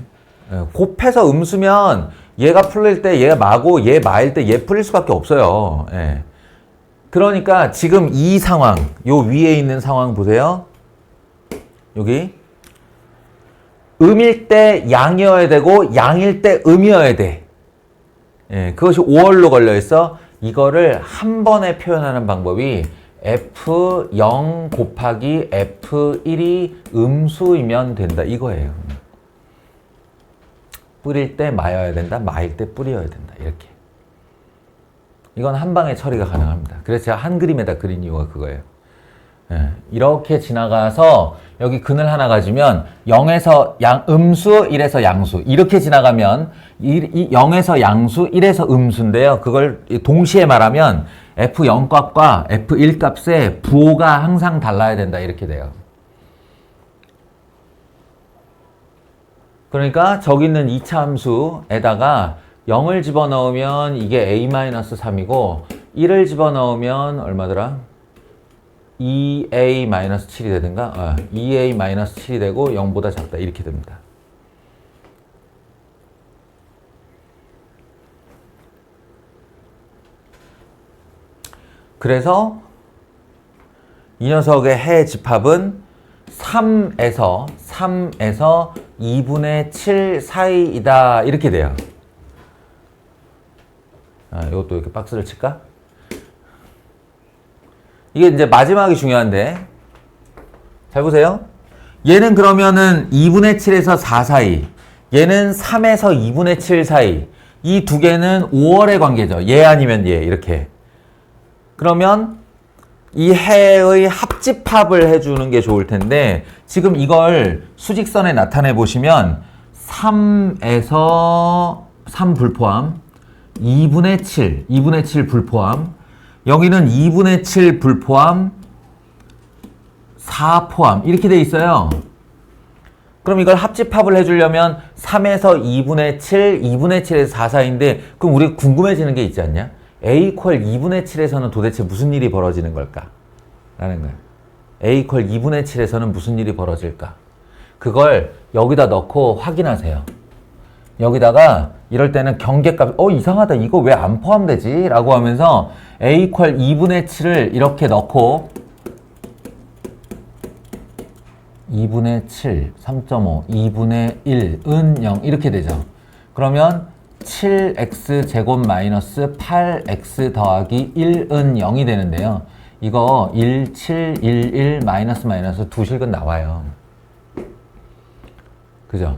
곱해서 음수면 얘가 풀릴 때 얘 마고 얘 마일 때 얘 풀릴 수밖에 없어요. 예. 그러니까 지금 이 상황, 요 위에 있는 상황 보세요. 여기 음일 때 양이어야 되고 양일 때 음이어야 돼. 예, 그것이 5월로 걸려 있어. 이거를 한 번에 표현하는 방법이 F0 곱하기 F1이 음수이면 된다. 이거예요. 뿌릴 때 마여야 된다. 마일 때 뿌려야 된다. 이렇게. 이건 한 방에 처리가 가능합니다. 그래서 제가 한 그림에다 그린 이유가 그거예요. 예, 이렇게 지나가서 여기 근을 하나 가지면 0에서 음수, 1에서 양수 이렇게 지나가면 0에서 양수, 1에서 음수인데요. 그걸 동시에 말하면 F0 값과 F1 값의 부호가 항상 달라야 된다 이렇게 돼요. 그러니까 저기 있는 2차 함수에다가 0을 집어넣으면 이게 A-3이고 1을 집어넣으면 얼마더라? 2A-7이 되든가 2A-7이 되고 0보다 작다 이렇게 됩니다. 그래서 이 녀석의 해 집합은 3에서 2분의 7 사이이다 이렇게 돼요. 이것도 이렇게 박스를 칠까? 이게 이제 마지막이 중요한데 잘 보세요. 얘는 그러면은 2분의 7에서 4 사이, 얘는 3에서 2분의 7 사이. 이 두 개는 5월의 관계죠. 얘 아니면 얘 이렇게. 그러면 이 해의 합집합을 해주는 게 좋을 텐데 지금 이걸 수직선에 나타내 보시면 3에서 3 불포함 2분의 7 불포함 여기는 2분의 7 불포함 4 포함 이렇게 돼 있어요. 그럼 이걸 합집합을 해주려면 3에서 2분의 7, 2분의 7에서 4 사이인데 그럼 우리가 궁금해지는 게 있지 않냐? A 퀄 2분의 7에서는 도대체 무슨 일이 벌어지는 걸까? 라는 거야. A 퀄 2분의 7에서는 무슨 일이 벌어질까? 그걸 여기다 넣고 확인하세요. 여기다가 이럴 때는 경계값 이상하다 이거 왜 안 포함되지? 라고 하면서 A 퀄 2분의 7을 이렇게 넣고 2분의 7, 3.5, 2분의 1, 은 0 이렇게 되죠. 그러면 7x 제곱 마이너스 8x 더하기 1은 0이 되는데요. 이거 1, 7, 1, 1 마이너스 두 실근 나와요. 그죠?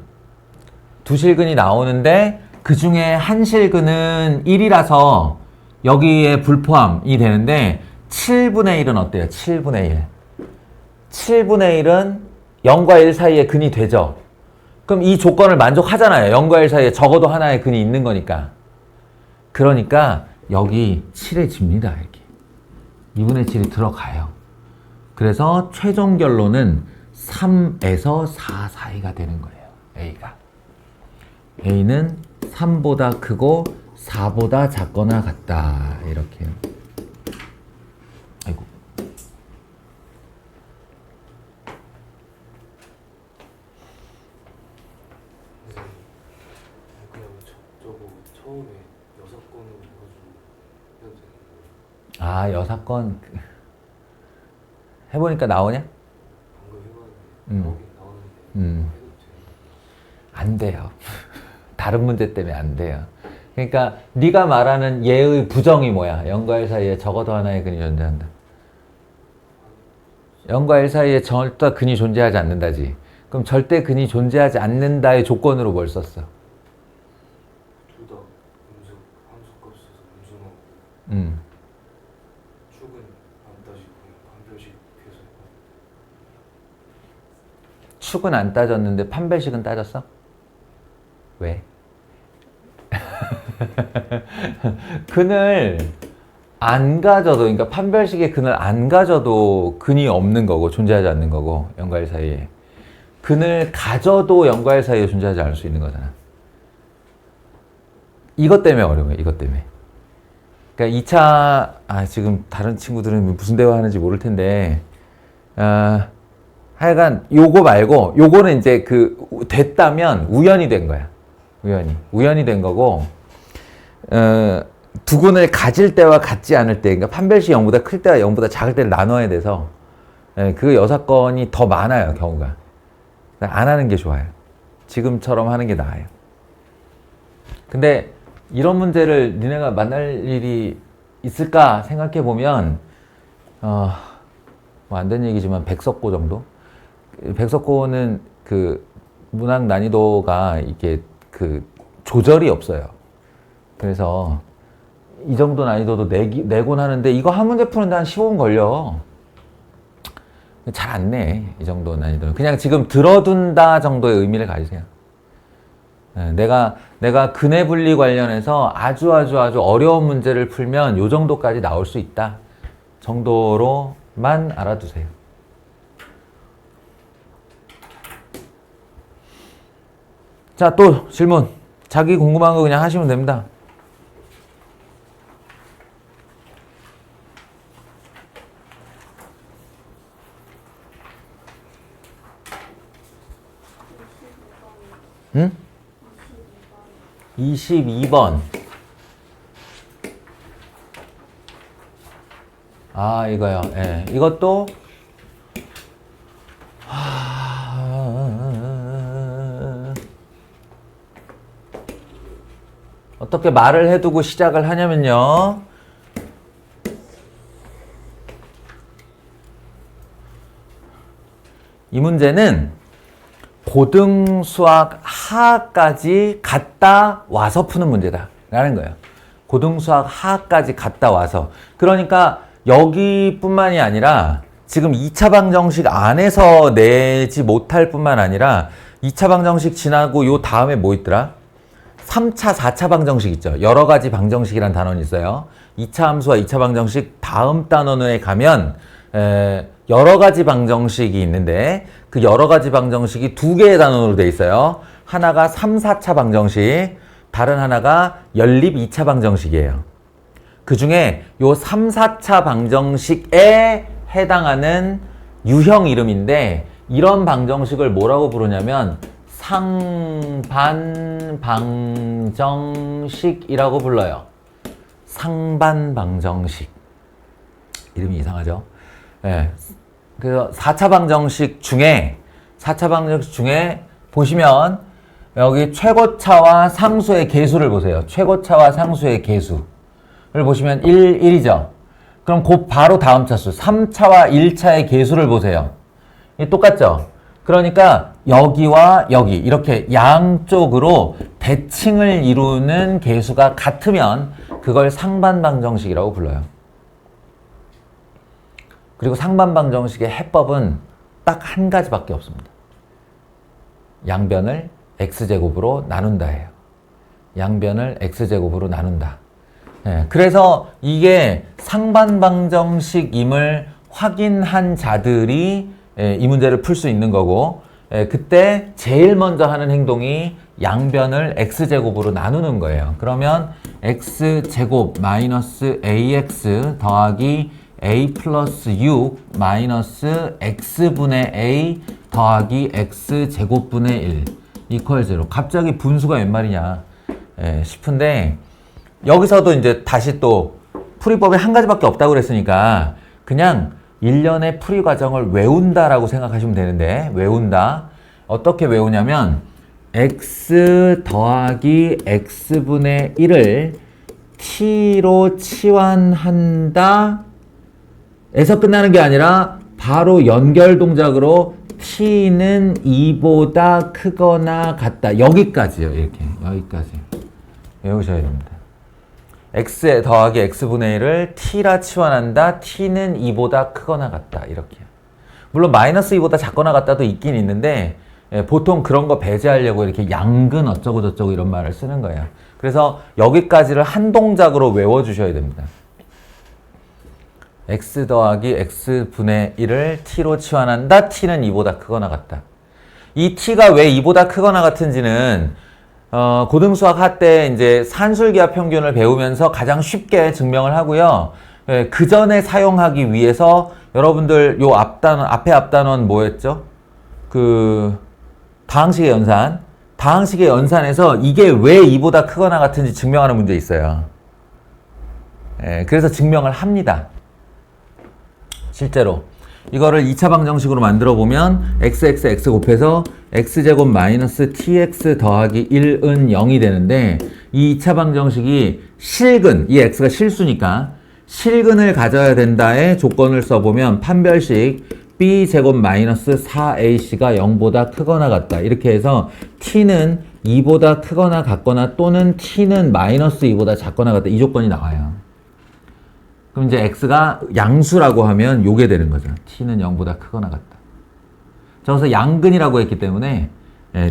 두 실근이 나오는데 그 중에 한 실근은 1이라서 여기에 불포함이 되는데 7분의 1은 어때요? 7분의 1. 7분의 1은 0과 1 사이에 근이 되죠. 그럼 이 조건을 만족하잖아요. 0과 1 사이에 적어도 하나의 근이 있는 거니까. 그러니까 여기 7해집니다. 이렇게. 2분의 7이 들어가요. 그래서 최종 결론은 3에서 4 사이가 되는 거예요. A가. A는 3보다 크고 4보다 작거나 같다. 이렇게. 아이고. 처음에 6건으로 해가지고 해도 되는 거예요? 아, 여사건 해보니까 나오냐? 방금 해봤는데 음. 나오긴 나오는데 음. 해도 돼요? 안 돼요. 다른 문제 때문에 안 돼요. 그러니까 네가 말하는 얘의 부정이 뭐야? 0과 1 사이에 적어도 하나의 근이 존재한다. 0과 1 사이에 절대 근이 존재하지 않는다지. 그럼 절대 근이 존재하지 않는다의 조건으로 뭘 썼어? 둘 다 음수 함수값에서 음수 나오고 축은 안 따지고 그냥 판별식 해서 축은 안 따졌는데 판별식은 따졌어? 왜? 근을 안 가져도, 그러니까 판별식의 근을 안 가져도 근이 없는 거고 존재하지 않는 거고, 0과 1 사이에. 근을 가져도 0과 1 사이에 존재하지 않을 수 있는 거잖아. 이것 때문에 어려워요. 이것 때문에. 그러니까 2차 지금 다른 친구들은 무슨 대화하는지 모를 텐데, 하여간 요거 말고 요거는 이제 됐다면 우연이 된 거야. 우연이 된 거고, 두 근을 가질 때와 같지 않을 때, 그러니까 판별식 0보다 클 때와 0보다 작을 때를 나눠야 돼서, 그 여사건이 더 많아요, 경우가. 안 하는 게 좋아요. 지금처럼 하는 게 나아요. 근데 이런 문제를 니네가 만날 일이 있을까 생각해 보면, 뭐 안 된 얘기지만 백석고 정도? 백석고는 문항 난이도가 이게 조절이 없어요. 그래서 이 정도 난이도도 내곤 하는데, 이거 한 문제 푸는데 한 15분 걸려. 잘 안 내, 이 정도 난이도는. 그냥 지금 들어둔다 정도의 의미를 가지세요. 내가 근해 분리 관련해서 아주 어려운 문제를 풀면 요 정도까지 나올 수 있다 정도로만 알아두세요. 자, 또 질문. 자기 궁금한 거 그냥 하시면 됩니다. 응? 22번. 이거요. 예. 이것도 어떻게 말을 해두고 시작을 하냐면요. 이 문제는 고등수학 하까지 갔다 와서 푸는 문제다 라는 거예요. 고등수학 하까지 갔다 와서. 그러니까 여기뿐만이 아니라 지금 2차 방정식 안에서 내지 못할 뿐만 아니라 2차 방정식 지나고 요 다음에 뭐 있더라? 3차, 4차 방정식 있죠. 여러 가지 방정식이라는 단원이 있어요. 2차 함수와 2차 방정식 다음 단원에 가면 여러 가지 방정식이 있는데, 그 여러 가지 방정식이 두 개의 단원으로 되어 있어요. 하나가 3, 4차 방정식, 다른 하나가 연립 2차 방정식이에요. 그 중에 요 3, 4차 방정식에 해당하는 유형 이름인데, 이런 방정식을 뭐라고 부르냐면 상반 방정식이라고 불러요. 상반 방정식. 이름이 이상하죠? 예. 그래서 4차 방정식 중에 보시면 여기 최고차와 상수의 개수를 보세요. 최고차와 상수의 개수를 보시면 1이죠. 그럼 곧 바로 다음 차수 3차와 1차의 개수를 보세요. 똑같죠? 그러니까 여기와 여기 이렇게 양쪽으로 대칭을 이루는 개수가 같으면 그걸 상반방정식이라고 불러요. 그리고 상반방정식의 해법은 딱 한 가지밖에 없습니다. 양변을 x제곱으로 나눈다예요. 양변을 x제곱으로 나눈다. 그래서 이게 상반방정식임을 확인한 자들이 이 문제를 풀 수 있는 거고, 그때 제일 먼저 하는 행동이 양변을 x제곱으로 나누는 거예요. 그러면 x제곱 마이너스 ax 더하기 a 플러스 6 마이너스 x분의 a 더하기 x제곱분의 1 이퀄 0. 갑자기 분수가 웬 말이냐 싶은데, 여기서도 이제 다시 또 풀이법이 한 가지밖에 없다고 그랬으니까 그냥 1년의 풀이 과정을 외운다라고 생각하시면 되는데, 외운다. 어떻게 외우냐면 x 더하기 x분의 1을 t로 치환한다 에서 끝나는 게 아니라 바로 연결 동작으로 t는 2보다 크거나 같다. 여기까지요. 이렇게. 여기까지. 외우셔야 됩니다. x 더하기 x분의 1을 t라 치환한다. t는 2보다 크거나 같다. 이렇게. 물론 마이너스 2보다 작거나 같다도 있긴 있는데, 보통 그런 거 배제하려고 이렇게 양근 어쩌고 저쩌고 이런 말을 쓰는 거예요. 그래서 여기까지를 한 동작으로 외워주셔야 됩니다. x 더하기 x분의 1을 t로 치환한다. t는 2보다 크거나 같다. 이 t가 왜 2보다 크거나 같은지는 고등수학 할 때 이제 산술기하 평균을 배우면서 가장 쉽게 증명을 하고요. 예, 그 전에 사용하기 위해서 여러분들 요 앞에 앞단원 뭐였죠? 그 다항식의 연산. 다항식의 연산에서 이게 왜 2보다 크거나 같은지 증명하는 문제 있어요. 예, 그래서 증명을 합니다. 실제로. 이거를 2차 방정식으로 만들어 보면 x 곱해서 x제곱 마이너스 tx 더하기 1은 0이 되는데 이 2차 방정식이 실근, 이 x가 실수니까 실근을 가져야 된다의 조건을 써보면 판별식 b제곱 마이너스 4ac가 0보다 크거나 같다. 이렇게 해서 t는 2보다 크거나 같거나 또는 t는 마이너스 2보다 작거나 같다. 이 조건이 나와요. 그럼 이제 x가 양수라고 하면 요게 되는 거죠. t는 0보다 크거나 같다. 저기서 양근이라고 했기 때문에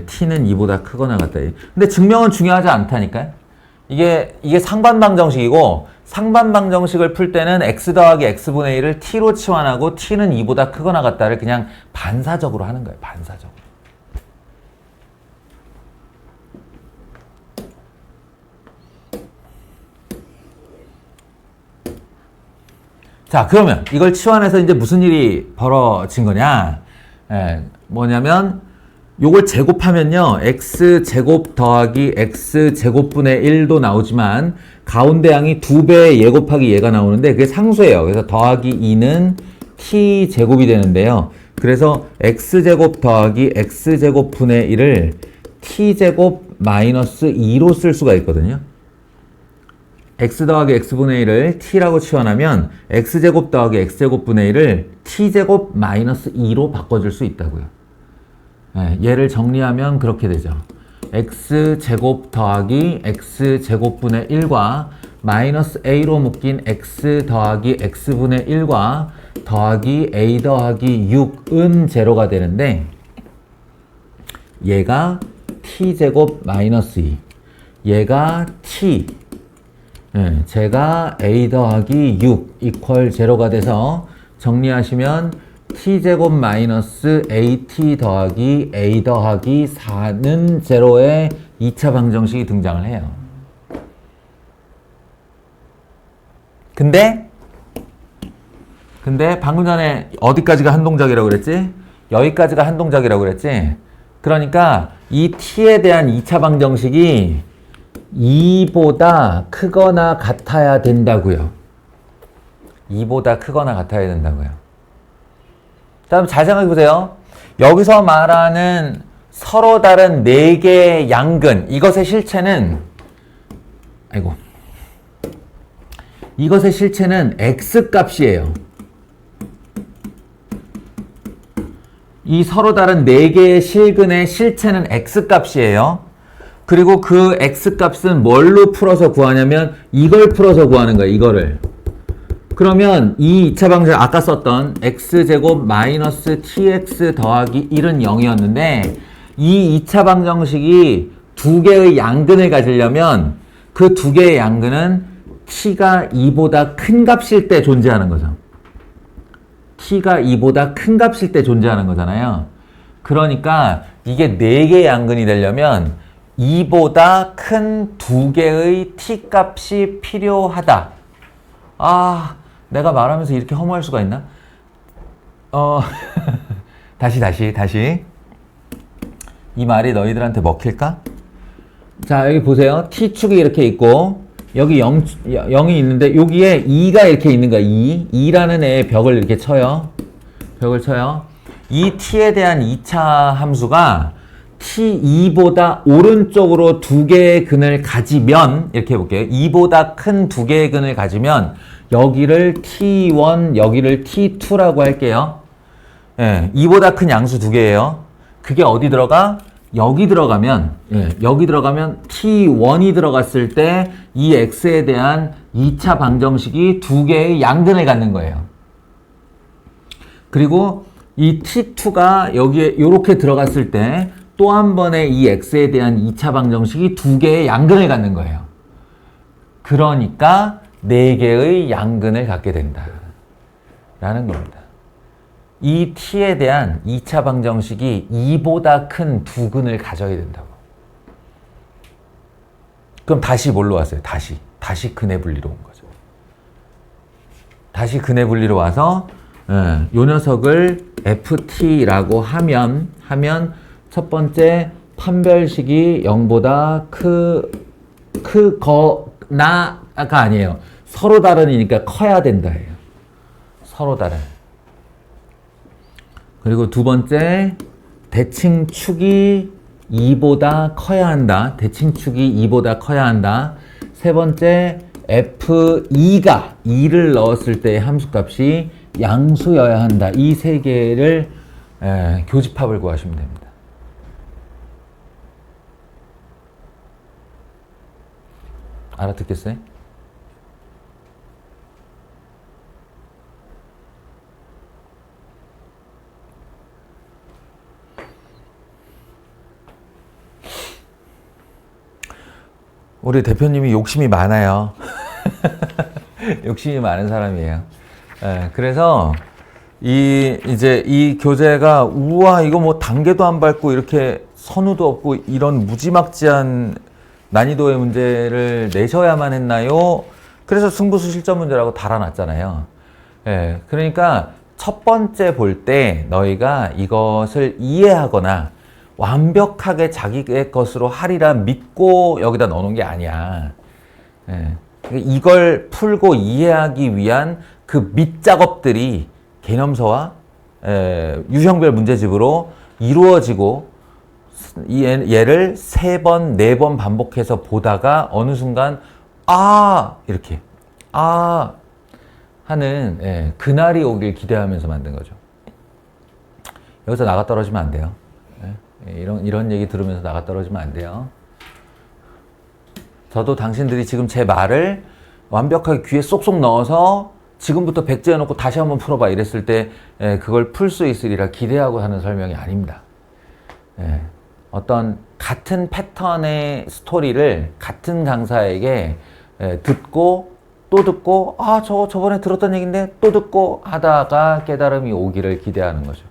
t는 2보다 크거나 같다. 근데 증명은 중요하지 않다니까요. 이게 상반방정식이고 상반방정식을 풀 때는 x 더하기 x분의 1을 t로 치환하고 t는 2보다 크거나 같다를 그냥 반사적으로 하는 거예요. 반사적으로. 자, 그러면 이걸 치환해서 이제 무슨 일이 벌어진 거냐? 뭐냐면 요걸 제곱하면요. x제곱 더하기 x제곱분의 1도 나오지만 가운데 양이 2배 얘 곱하기 얘가 나오는데 그게 상수예요. 그래서 더하기 2는 t제곱이 되는데요. 그래서 x제곱 더하기 x제곱분의 1을 t제곱 마이너스 2로 쓸 수가 있거든요. x 더하기 x분의 1을 t라고 치환하면 x제곱 더하기 x제곱분의 1을 t제곱 마이너스 2로 바꿔줄 수 있다고요. 얘를 정리하면 그렇게 되죠. x제곱 더하기 x제곱분의 1과 마이너스 a로 묶인 x 더하기 x분의 1과 더하기 a 더하기 6은 제로가 되는데 얘가 t제곱 마이너스 2 얘가 t 제가 a 더하기 6 이퀄 제로가 돼서 정리하시면 t제곱 마이너스 at 더하기 a 더하기 4는 제로의 2차 방정식이 등장을 해요. 근데 방금 전에 어디까지가 한 동작이라고 그랬지? 여기까지가 한 동작이라고 그랬지? 그러니까 이 t에 대한 2차 방정식이 2보다 크거나 같아야 된다고요. 2보다 크거나 같아야 된다고요. 다음 잘 생각해 보세요. 여기서 말하는 서로 다른 4개의 양근, 이것의 실체는 x값이에요. 이 서로 다른 4개의 실근의 실체는 x값이에요. 그리고 그 x값은 뭘로 풀어서 구하냐면 이걸 풀어서 구하는 거예요. 이거를. 그러면 이 2차 방정식 아까 썼던 x제곱 마이너스 tx 더하기 1은 0이었는데 이 2차 방정식이 2개의 양근을 가지려면 그 2개의 양근은 t가 2보다 큰 값일 때 존재하는 거죠. t가 2보다 큰 값일 때 존재하는 거잖아요. 그러니까 이게 4개의 양근이 되려면 2보다 큰 2개의 t값이 필요하다. 아, 내가 말하면서 이렇게 허무할 수가 있나? 다시. 이 말이 너희들한테 먹힐까? 자, 여기 보세요. t축이 이렇게 있고 여기 0이 있는데 여기에 2가 이렇게 있는 거야. 2라는 애의 벽을 이렇게 쳐요. 이 t에 대한 2차 함수가 t2보다 오른쪽으로 2개의 근을 가지면 이렇게 해볼게요. 2보다 큰 2개의 근을 가지면 여기를 t1, 여기를 t2라고 할게요. 2보다 큰 양수 2개예요. 그게 어디 들어가? 여기 들어가면 t1이 들어갔을 때 이 x에 대한 2차 방정식이 2개의 양근을 갖는 거예요. 그리고 이 t2가 여기에 이렇게 들어갔을 때 또 한 번의 이 x에 대한 2차 방정식이 두 개의 양근을 갖는 거예요. 그러니까 네 개의 양근을 갖게 된다. 라는 겁니다. 이 t에 대한 2차 방정식이 2보다 큰 두 근을 가져야 된다고. 그럼 다시 뭘로 왔어요? 다시 근의 분리로 온 거죠. 다시 근의 분리로 와서 요 녀석을 ft라고 하면 첫 번째 판별식이 0보다 크거나가 아니에요. 서로 다른이니까 커야 된다 해요. 서로 다른. 그리고 두 번째 대칭축이 2보다 커야 한다. 대칭축이 2보다 커야 한다. 세 번째 f2가 2를 넣었을 때의 함수값이 양수여야 한다. 이 세 개를 교집합을 구하시면 됩니다. 알아듣겠어요? 우리 대표님이 욕심이 많아요. 욕심이 많은 사람이에요. 그래서 이제 이 교재가 우와 이거 뭐 단계도 안 밟고 이렇게 선우도 없고 이런 무지막지한 난이도의 문제를 내셔야만 했나요? 그래서 승부수 실전 문제라고 달아놨잖아요. 그러니까 첫 번째 볼 때 너희가 이것을 이해하거나 완벽하게 자기의 것으로 하리라 믿고 여기다 넣어놓은 게 아니야. 이걸 풀고 이해하기 위한 그 밑작업들이 개념서와 유형별 문제집으로 이루어지고 얘를 3번, 4번 반복해서 보다가 어느 순간 이렇게 하는 그날이 오길 기대하면서 만든 거죠. 여기서 나가 떨어지면 안 돼요. 이런 얘기 들으면서 나가 떨어지면 안 돼요. 저도 당신들이 지금 제 말을 완벽하게 귀에 쏙쏙 넣어서 지금부터 백지해 놓고 다시 한번 풀어봐 이랬을 때 그걸 풀 수 있으리라 기대하고 하는 설명이 아닙니다. 어떤 같은 패턴의 스토리를 같은 강사에게 듣고 또 듣고 저번에 들었던 얘기인데 또 듣고 하다가 깨달음이 오기를 기대하는 거죠.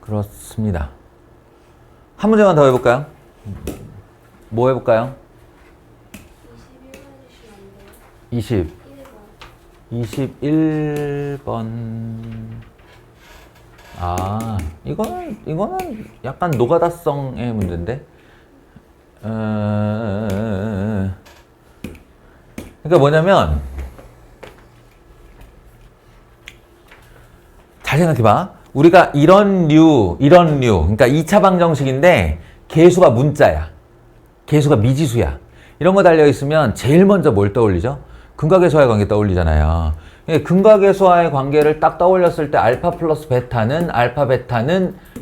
그렇습니다. 한 문제만 더 해볼까요? 뭐 해볼까요? 21번 주시면 안 돼요? 21번. 이거는 약간 노가다성의 문제인데. 그러니까 뭐냐면, 잘 생각해봐. 우리가 이런 류, 그러니까 2차 방정식인데, 계수가 문자야. 계수가 미지수야. 이런 거 달려있으면 제일 먼저 뭘 떠올리죠? 근각계수와의 관계 떠올리잖아요. 근각계수와의 관계를 딱 떠올렸을 때 알파 플러스 베타는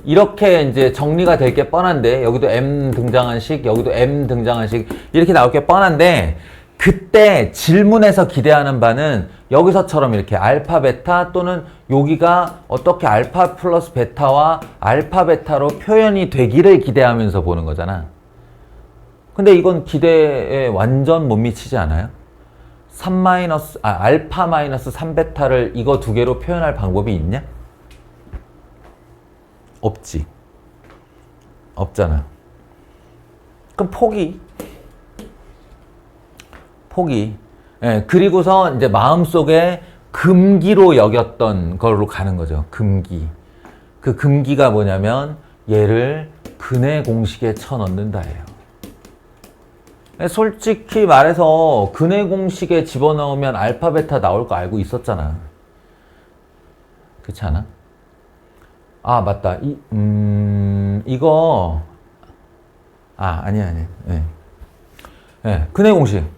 이렇게 이제 정리가 될 게 뻔한데, 여기도 M 등장한 식, 여기도 M 등장한 식, 이렇게 나올 게 뻔한데, 그때 질문에서 기대하는 바는 여기서처럼 이렇게 알파 베타 또는 여기가 어떻게 알파 플러스 베타와 알파 베타로 표현이 되기를 기대하면서 보는 거잖아. 근데 이건 기대에 완전 못 미치지 않아요? 알파 마이너스 3베타를 이거 두 개로 표현할 방법이 있냐? 없지. 없잖아. 그럼 포기. 그리고서 이제 마음속에 금기로 여겼던 걸로 가는 거죠. 금기. 그 금기가 뭐냐면 얘를 근의 공식에 쳐넣는다예요. 솔직히 말해서 근의 공식에 집어넣으면 알파 베타 나올 거 알고 있었잖아. 그렇지 않아? 맞다. 이거 아니야. 근의 공식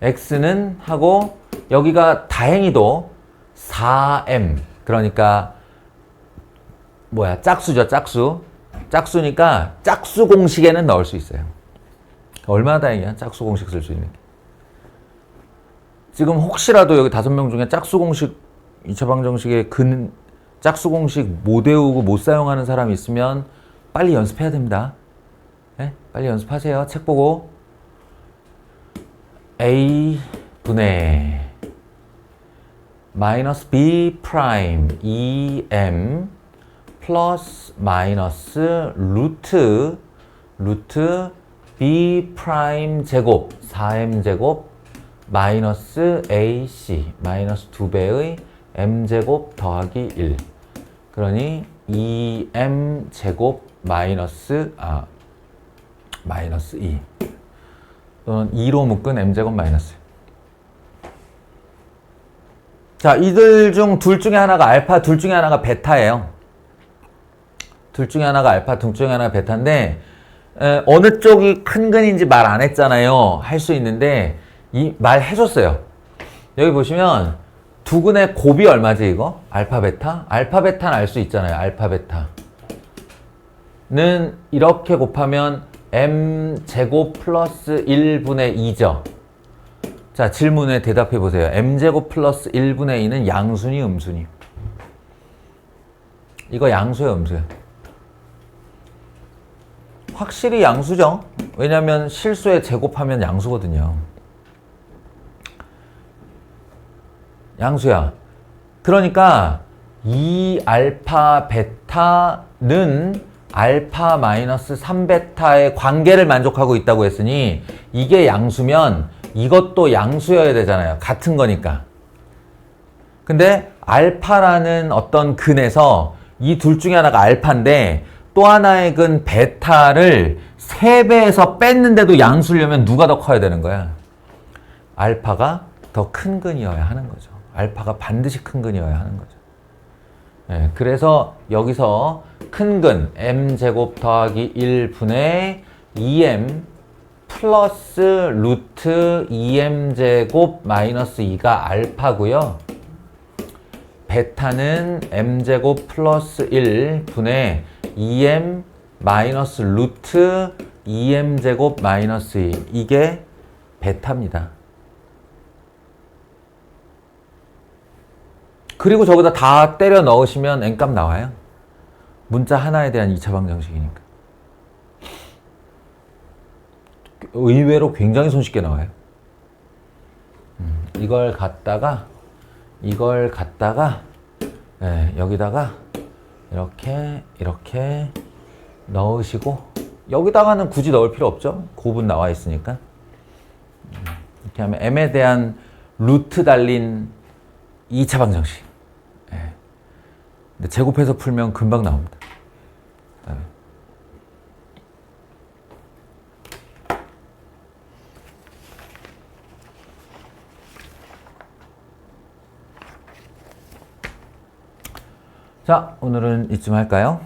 x는 하고 여기가 다행히도 4m 그러니까 짝수죠. 짝수니까 짝수 공식에는 넣을 수 있어요. 얼마나 다행이야. 짝수 공식 쓸 수 있는 게. 지금 혹시라도 여기 5명 중에 짝수 공식 2차 방정식의 짝수 공식 못 외우고 못 사용하는 사람이 있으면 빨리 연습해야 됩니다. 네? 빨리 연습하세요. 책 보고. A분의 마이너스 B 프라임 2M 플러스 마이너스 루트 B 프라임 제곱 4M 제곱 마이너스 AC 마이너스 2배의 M 제곱 더하기 1. 그러니 2M 제곱 마이너스 2 또는 2로 묶은 M 제곱 마이너스. 자, 이들 중 둘 중에 하나가 알파, 둘 중에 하나가 베타예요. 둘 중에 하나가 알파, 둘 중에 하나가 베타인데 어느 쪽이 큰 근인지 말 안 했잖아요. 할 수 있는데 이 말 해줬어요. 여기 보시면 두 근의 곱이 얼마지 이거? 알파, 베타? 알파, 베타는 알 수 있잖아요. 알파, 베타는 이렇게 곱하면 M 제곱 플러스 1분의 2죠. 자, 질문에 대답해 보세요. M제곱 플러스 1분의 2는 양수니 음수니? 이거 양수예요, 음수예요? 확실히 양수죠. 왜냐하면 실수에 제곱하면 양수거든요. 양수야. 그러니까 이 알파 베타는 알파 마이너스 3베타의 관계를 만족하고 있다고 했으니 이게 양수면 이것도 양수여야 되잖아요. 같은 거니까. 근데 알파라는 어떤 근에서 이 둘 중에 하나가 알파인데 또 하나의 근 베타를 3배에서 뺐는데도 양수려면 누가 더 커야 되는 거야? 알파가 더 큰 근이어야 하는 거죠. 알파가 반드시 큰 근이어야 하는 거죠. 네, 그래서 여기서 큰 근 m제곱 더하기 1분의 2m 플러스 루트 2m제곱 마이너스 2가 알파고요. 베타는 m제곱 플러스 1분의 2m 마이너스 루트 2m제곱 마이너스 2. 이게 베타입니다. 그리고 저기다 다 때려 넣으시면 n값 나와요. 문자 하나에 대한 2차 방정식이니까. 의외로 굉장히 손쉽게 나와요. 이걸 갖다가 네, 여기다가 이렇게 넣으시고 여기다가는 굳이 넣을 필요 없죠. 곱은 나와 있으니까. 이렇게 하면 m에 대한 루트 달린 2차 방정식. 네. 근데 제곱해서 풀면 금방 나옵니다. 네. 자, 오늘은 이쯤 할까요?